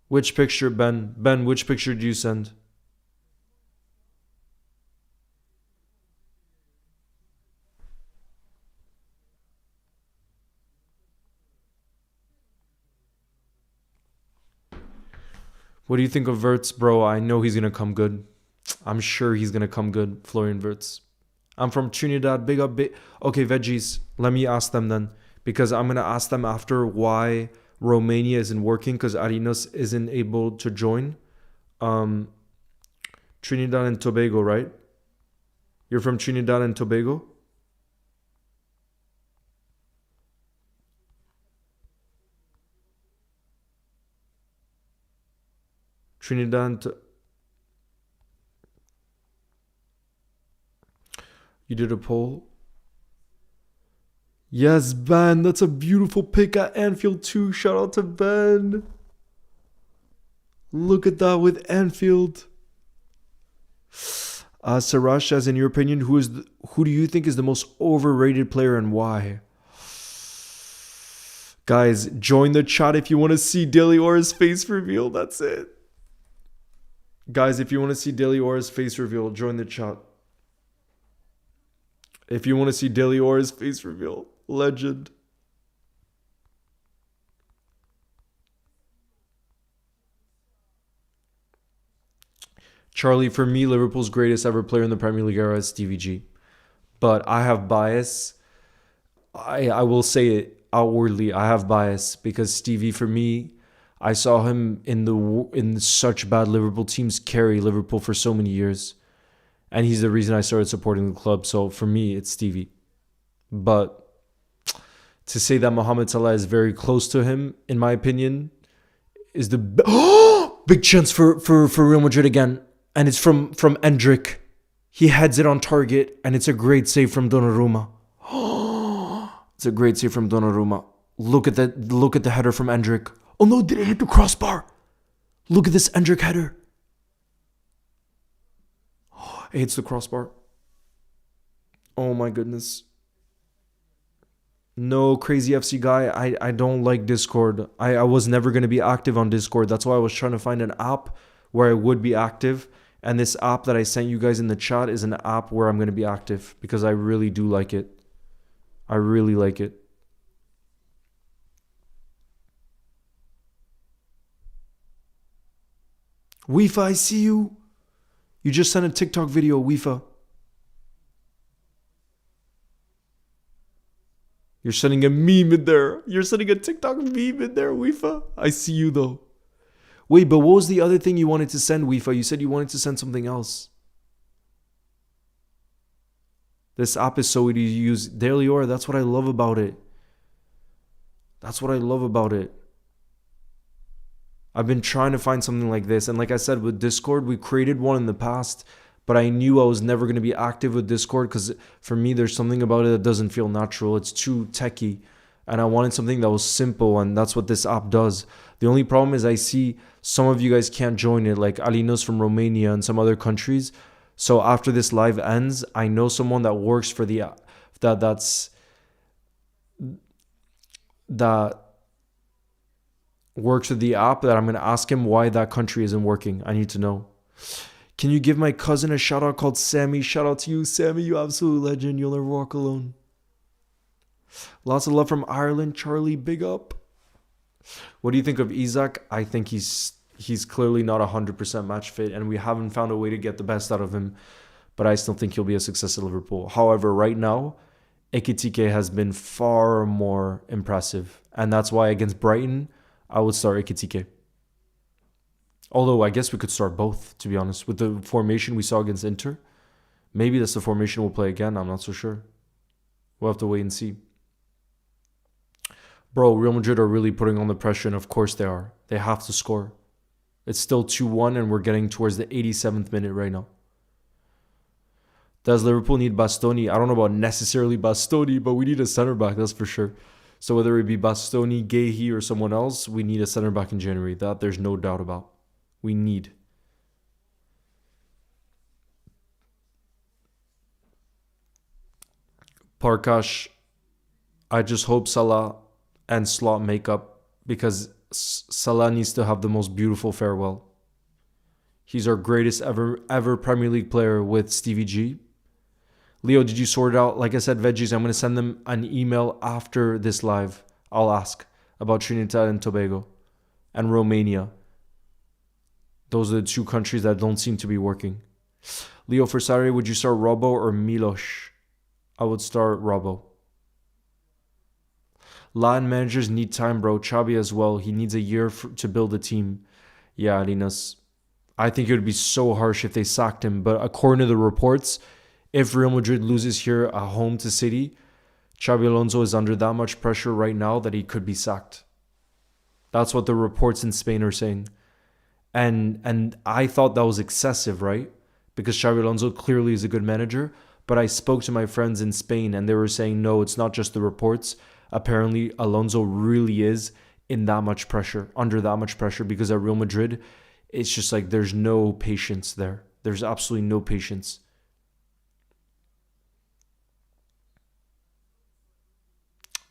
Which picture, Ben? Ben, which picture do you send? What do you think of Wirtz, bro? I know he's going to come good. I'm sure he's going to come good, Florian Wirtz. I'm from Trinidad. Big up. Okay, veggies. Let me ask them then. Because I'm going to ask them after why Romania isn't working, because Arinos isn't able to join. Um, Trinidad and Tobago, right? You're from Trinidad and Tobago? Trinidad and You did a poll? Yes, Ben. That's a beautiful pick at Anfield too. Shout out to Ben. Look at that with Anfield. Sarash, as in your opinion, who do you think is the most overrated player and why? Guys, join the chat if you want to see Daily Aura's face reveal. That's it. Guys, if you want to see Daily Aura's face reveal, join the chat. If you want to see Daily Aura's face reveal, legend. Charlie, for me, Liverpool's greatest ever player in the Premier League era is Stevie G. But I have bias. I will say it outwardly. I have bias because Stevie, for me, I saw him in such bad Liverpool teams carry Liverpool for so many years. And he's the reason I started supporting the club. So for me, it's Stevie. But to say that Mohamed Salah is very close to him, in my opinion, is the big chance for Real Madrid again. And it's from Endrick. He heads it on target, and it's a great save from Donnarumma. It's a great save from Donnarumma. Look at the header from Endrick. Oh no, did it hit the crossbar? Look at this Endrick header. It hits the crossbar. Oh my goodness. No, crazy FC guy. I don't like Discord. I was never going to be active on Discord. That's why I was trying to find an app where I would be active. And this app that I sent you guys in the chat is an app where I'm going to be active because I really do like it. I really like it. Wifa, I see you. You just sent a TikTok video, Wifa. You're sending a meme in there. You're sending a TikTok meme in there, Wifa. I see you though. Wait, but what was the other thing you wanted to send, Wifa? You said you wanted to send something else. This app is so easy to use. Daily Aura, that's what I love about it. That's what I love about it. I've been trying to find something like this. And like I said, with Discord, we created one in the past. But I knew I was never going to be active with Discord because for me, there's something about it that doesn't feel natural. It's too techie. And I wanted something that was simple. And that's what this app does. The only problem is I see some of you guys can't join it, like Alinos from Romania and some other countries. So after this live ends, I know someone that works for the app that works with the app that I'm going to ask him why that country isn't working. I need to know. Can you give my cousin a shout out called Sammy? Shout out to you, Sammy, you absolute legend. You'll never walk alone. Lots of love from Ireland. Charlie, big up. What do you think of Isak? I think he's clearly not 100% match fit, and we haven't found a way to get the best out of him. But I still think he'll be a success at Liverpool. However, right now, Ekitike has been far more impressive. And that's why against Brighton, I would start Ekitike. Although I guess we could start both, to be honest. With the formation we saw against Inter, maybe that's the formation we'll play again. I'm not so sure. We'll have to wait and see. Bro, Real Madrid are really putting on the pressure, and of course they are. They have to score. It's still 2-1, and we're getting towards the 87th minute right now. Does Liverpool need Bastoni? I don't know about necessarily Bastoni, but we need a center back, that's for sure. So whether it be Bastoni, Gehi, or someone else, we need a center back in January. That there's no doubt about. We need. Parkash, I just hope Salah and Slot make up because Salah needs to have the most beautiful farewell. He's our greatest ever Premier League player with Stevie G. Leo, did you sort it out? Like I said, veggies, I'm going to send them an email after this live. I'll ask about Trinidad and Tobago and Romania. Those are the two countries that don't seem to be working. Leo, for Saturday, would you start Robbo or Milos? I would start Robbo. Latin managers need time, bro. Xabi as well. He needs a year to build a team. Yeah, Alinas. I think it would be so harsh if they sacked him. But according to the reports, if Real Madrid loses here at home to City, Xabi Alonso is under that much pressure right now that he could be sacked. That's what the reports in Spain are saying. And I thought that was excessive, right? Because Xabi Alonso clearly is a good manager. But I spoke to my friends in Spain and they were saying, no, it's not just the reports. Apparently, Alonso really is in that much pressure, under that much pressure, because at Real Madrid, it's just like there's no patience there. There's absolutely no patience.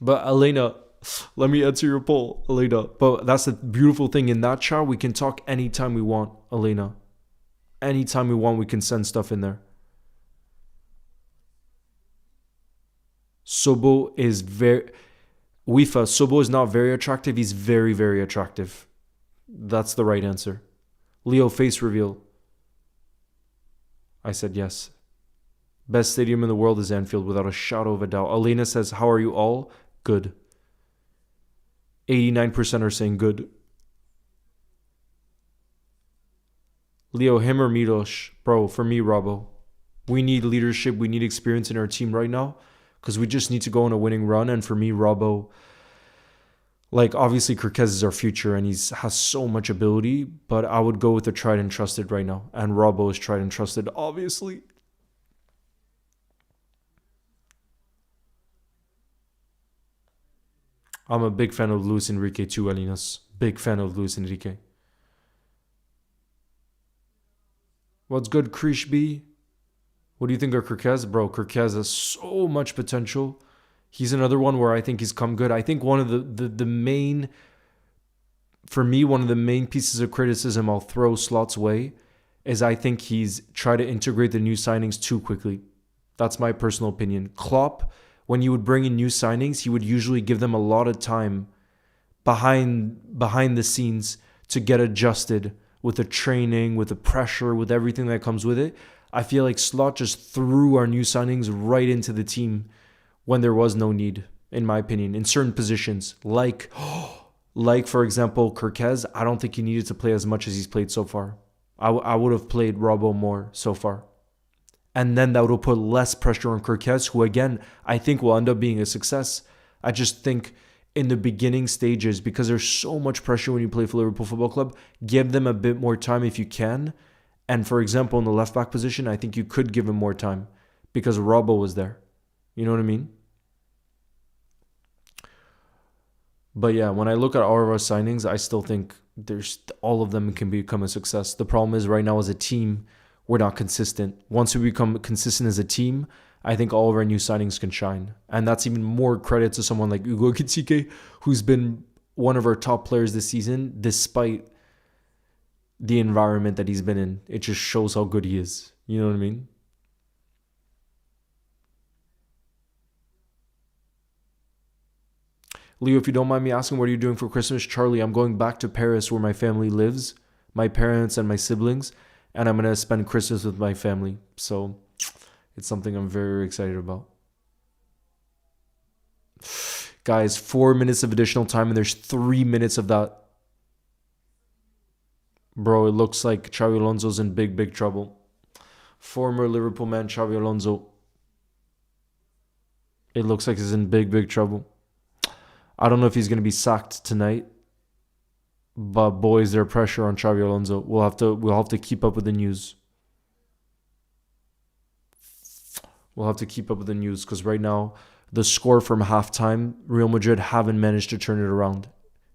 But Elena, let me answer your poll, Elena. But that's the beautiful thing. In that chat, we can talk anytime we want, Elena. Anytime we want, we can send stuff in there. Sobo is very... Wifa, Sobo is not very attractive. He's very, very attractive. That's the right answer. Leo, face reveal. I said yes. Best stadium in the world is Anfield, without a shadow of a doubt. Elena says, how are you all? Good. 89% are saying good. Leo, him or Milos? Bro, for me, Robbo. We need leadership. We need experience in our team right now. Because we just need to go on a winning run. And for me, Robbo, like obviously Kirkez is our future and he has so much ability. But I would go with the tried and trusted right now. And Robbo is tried and trusted, obviously. I'm a big fan of Luis Enrique too, Alinas. Big fan of Luis Enrique. What's good, Krish B? What do you think of Kirkez? Bro, Kirkez has so much potential. He's another one where I think he's come good. I think one of the main, for me, one of the main pieces of criticism I'll throw Slot's way is I think he's tried to integrate the new signings too quickly. That's my personal opinion. Klopp, when you would bring in new signings, he would usually give them a lot of time behind the scenes to get adjusted with the training, with the pressure, with everything that comes with it. I feel like Slot just threw our new signings right into the team when there was no need, in my opinion, in certain positions. Like for example, Kirkez, I don't think he needed to play as much as he's played so far. I would have played Robbo more so far. And then that would have put less pressure on Kirkez, who again, I think will end up being a success. I just think in the beginning stages, because there's so much pressure when you play for Liverpool Football Club, give them a bit more time if you can. And for example, in the left back position, I think you could give him more time because Robbo was there. You know what I mean? But yeah, when I look at all of our signings, I still think there's all of them can become a success. The problem is right now as a team, we're not consistent. Once we become consistent as a team, I think all of our new signings can shine. And that's even more credit to someone like Ugo Kitsike, who's been one of our top players this season, despite the environment that he's been in. It just shows how good he is. You know what I mean? Leo, if you don't mind me asking, what are you doing for Christmas? Charlie, I'm going back to Paris where my family lives, my parents and my siblings, and I'm going to spend Christmas with my family. So it's something I'm very, very excited about. Guys, 4 minutes of additional time and there's 3 minutes of that. Bro, it looks like Xabi Alonso's in big, big trouble. Former Liverpool man Xabi Alonso. It looks like he's in big, big trouble. I don't know if he's going to be sacked tonight. But boy, is there pressure on Xabi Alonso. We'll have to keep up with the news. We'll have to keep up with the news because right now, the score from halftime, Real Madrid haven't managed to turn it around.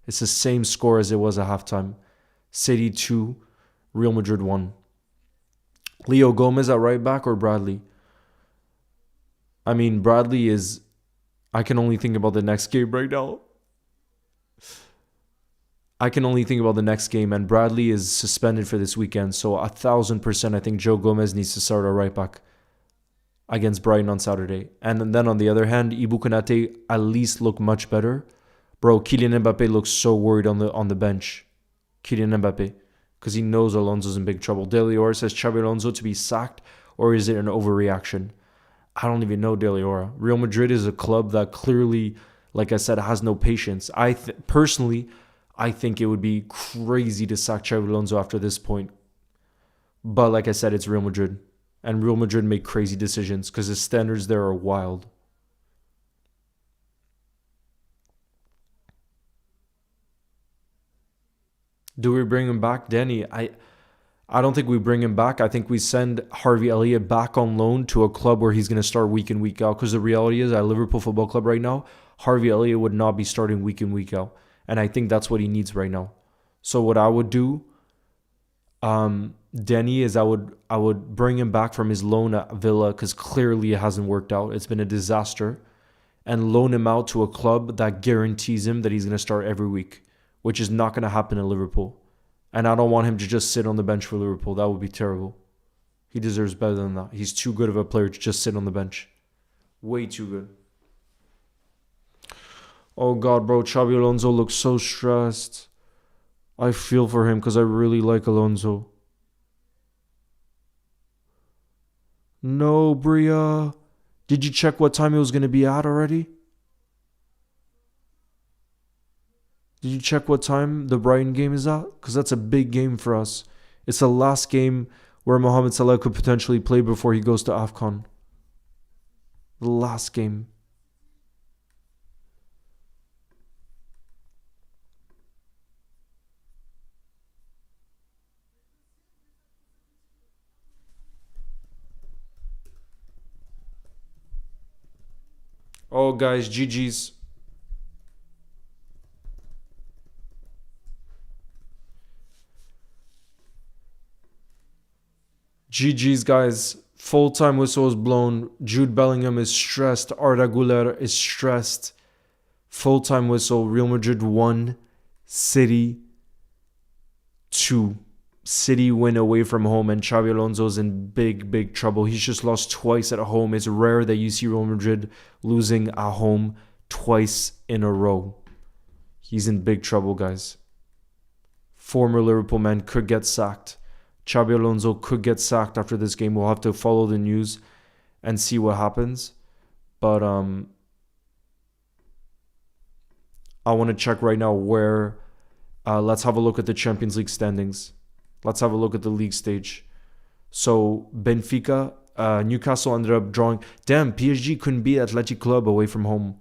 It's the same score as it was at halftime. City 2, Real Madrid 1. Leo Gomez at right back or Bradley? I mean, Bradley is... I can only think about the next game right now. I can only think about the next game, and Bradley is suspended for this weekend. So 1,000%, I think Joe Gomez needs to start at right back against Brighton on Saturday. And then on the other hand, Ibu Konate at least look much better. Bro, Kylian Mbappe looks so worried on the bench. Kylian Mbappe, because he knows Alonso's in big trouble. Deliora says Xabi Alonso to be sacked, or is it an overreaction? I don't even know, Deliora. Real Madrid is a club that clearly, like I said, has no patience. Personally, I think it would be crazy to sack Xabi Alonso after this point. But like I said, it's Real Madrid. And Real Madrid make crazy decisions because the standards there are wild. Do we bring him back, Danny? I don't think we bring him back. I think we send Harvey Elliott back on loan to a club where he's going to start week in, week out. Because the reality is, at Liverpool Football Club right now, Harvey Elliott would not be starting week in, week out. And I think that's what he needs right now. So what I would do, Denny, is I would bring him back from his loan at Villa because clearly it hasn't worked out. It's been a disaster. And loan him out to a club that guarantees him that he's going to start every week, which is not going to happen in Liverpool. And I don't want him to just sit on the bench for Liverpool. That would be terrible. He deserves better than that. He's too good of a player to just sit on the bench. Way too good. Oh, God, bro. Xabi Alonso looks so stressed. I feel for him because I really like Alonso. No, Bria. Did you check what time it was going to be at already? Did you check what time the Brighton game is at? Because that's a big game for us. It's the last game where Mohamed Salah could potentially play before he goes to AFCON. The last game. Oh, guys, GG's. GG's, guys. Full-time whistle is blown. Jude Bellingham is stressed. Arda Güler is stressed. Full-time whistle. Real Madrid 1. City 2. City win away from home, and Xabi Alonso's in big, big trouble. He's just lost twice at home. It's rare that you see Real Madrid losing at home twice in a row. He's in big trouble, guys. Former Liverpool man could get sacked. Xabi Alonso could get sacked after this game. We'll have to follow the news and see what happens. But I want to check right now where... let's have a look at the Champions League standings. Let's have a look at the league stage. So, Benfica, Newcastle ended up drawing... Damn, PSG couldn't beat Athletic Club away from home.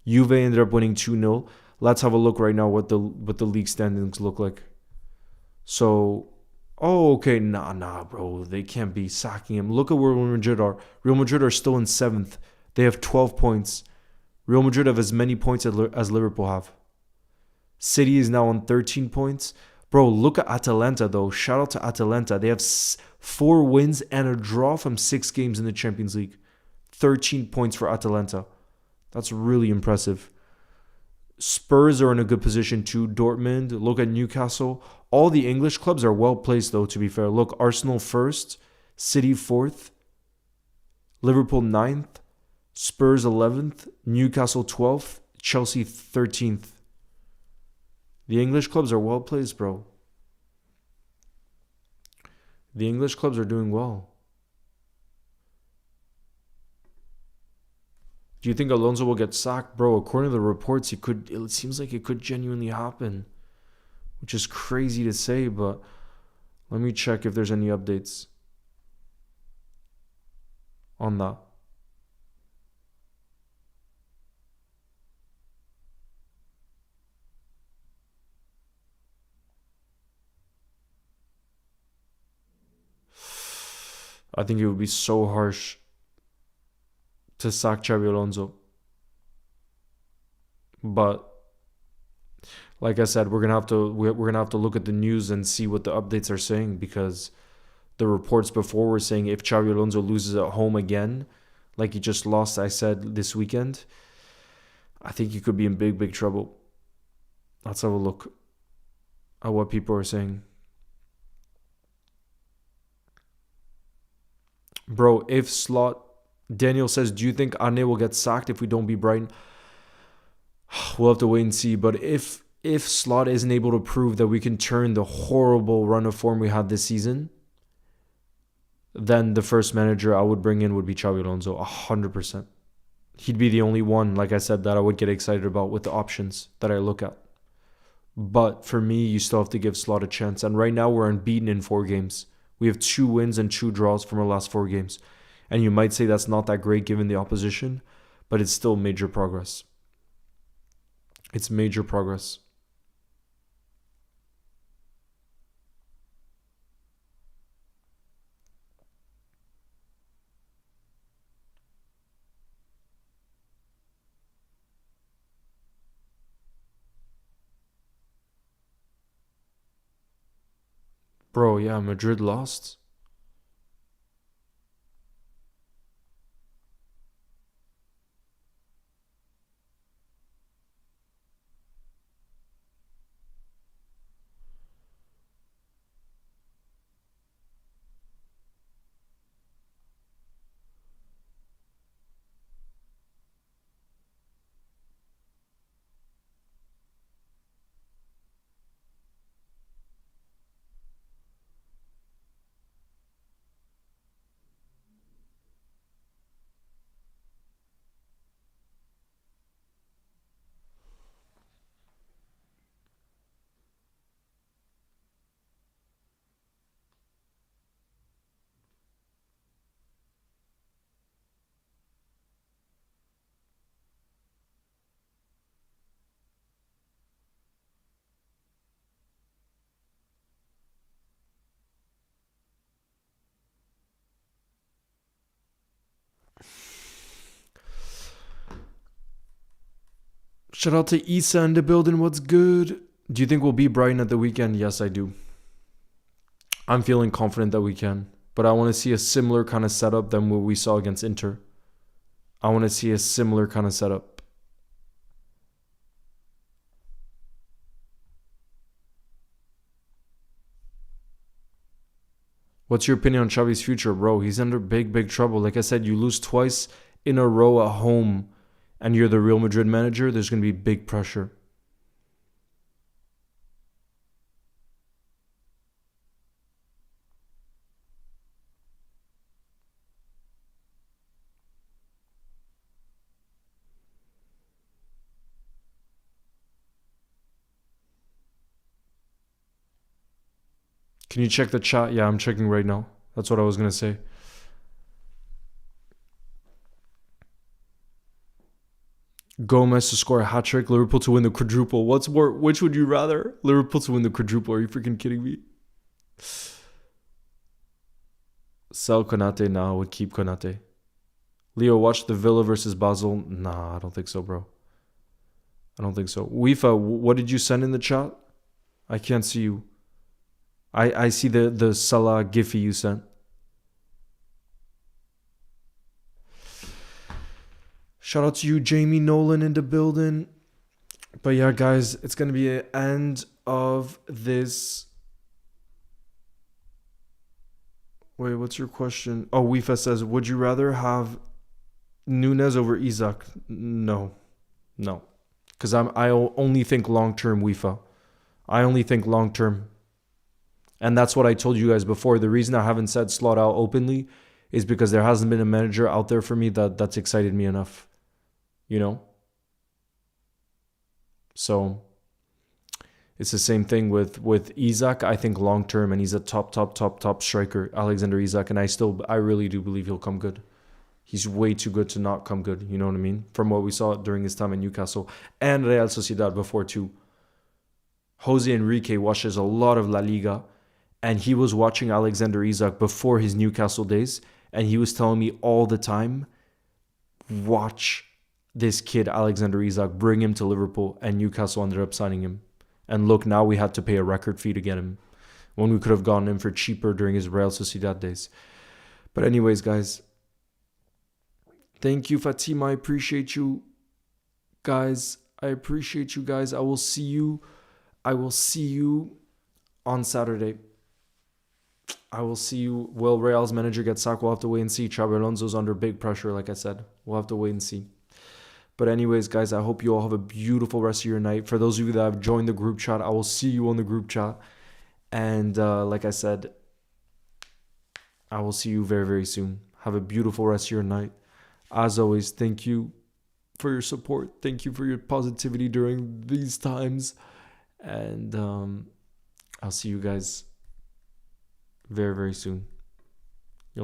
Juve ended up winning 2-0. Let's have a look right now what the league standings look like. So... Oh, okay. Nah, bro. They can't be sacking him. Look at where Real Madrid are. Real Madrid are still in 7th. They have 12 points. Real Madrid have as many points as Liverpool have. City is now on 13 points. Bro, look at Atalanta, though. Shout out to Atalanta. They have 4 wins and a draw from 6 games in the Champions League. 13 points for Atalanta. That's really impressive. Spurs are in a good position too. Dortmund, look at Newcastle. All the English clubs are well placed though, to be fair. Look, Arsenal 1st, City 4th, Liverpool 9th, Spurs 11th, Newcastle 12th, Chelsea 13th. The English clubs are well placed, bro. The English clubs are doing well. Do you think Alonso will get sacked? Bro, according to the reports, it seems like it could genuinely happen. Which is crazy to say, but let me check if there's any updates on that. I think it would be so harsh to sack Xabi Alonso. But like I said, we're gonna have to look at the news and see what the updates are saying, because the reports before were saying if Xabi Alonso loses at home again, like he just lost, I said, this weekend, I think he could be in big, big trouble. Let's have a look at what people are saying. Bro, if Slot... Daniel says, do you think Ane will get sacked if we don't beat Brighton? We'll have to wait and see. But if Slot isn't able to prove that we can turn the horrible run of form we had this season, then the first manager I would bring in would be Xabi Alonso, 100%. He'd be the only one, like I said, that I would get excited about with the options that I look at. But for me, you still have to give Slot a chance. And right now, we're unbeaten in 4 games. We have 2 wins and 2 draws from our last 4 games. And you might say that's not that great given the opposition, but it's still major progress. It's major progress. Bro, yeah, Madrid lost. Shout out to Issa in the building. What's good? Do you think we'll beat Brighton at the weekend? Yes, I do. I'm feeling confident that we can. But I want to see a similar kind of setup than what we saw against Inter. I want to see a similar kind of setup. What's your opinion on Xavi's future, bro? He's under big trouble. Like I said, you lose twice in a row at home and you're the Real Madrid manager, there's going to be big pressure. Can you check the chat? Yeah, I'm checking right now. That's what I was going to say. Gomez to score a hat trick, Liverpool to win the quadruple. What's more? Which would you rather? Liverpool to win the quadruple? Are you freaking kidding me? Sell Konate now. I would keep Konate. Leo, watch the Villa versus Basel. Nah, I don't think so, bro. I don't think so. Wifa, what did you send in the chat? I can't see you. I see the Salah Giphy you sent. Shout out to you, Jamie Nolan, in the building. But yeah, guys, it's going to be an end of this. Wait, what's your question? Oh, Wifa says, would you rather have Nunez over Isaac? No. Because I only think long-term, Wifa. I only think long-term. And that's what I told you guys before. The reason I haven't said slot out openly is because there hasn't been a manager out there for me that's excited me enough. You know? So it's the same thing with Isaac. I think long term, and he's a top striker, Alexander Isaac, and I really do believe he'll come good. He's way too good to not come good, you know what I mean? From what we saw during his time in Newcastle and Real Sociedad before too. Jose Enrique watches a lot of La Liga, and he was watching Alexander Isaac before his Newcastle days, and he was telling me all the time, watch this kid, Alexander Isaac, bring him to Liverpool, and Newcastle ended up signing him. And look, now we had to pay a record fee to get him when we could have gotten him for cheaper during his Real Sociedad days. But anyways, guys, thank you, Fatima. I appreciate you, guys. I appreciate you, guys. I will see you on Saturday. I will see you. Will Real's manager get sacked? We'll have to wait and see. Xabi Alonso's under big pressure, like I said. We'll have to wait and see. But anyways, guys, I hope you all have a beautiful rest of your night. For those of you that have joined the group chat, I will see you on the group chat. And like I said, I will see you very, very soon. Have a beautiful rest of your night. As always, thank you for your support. Thank you for your positivity during these times. And I'll see you guys very, very soon.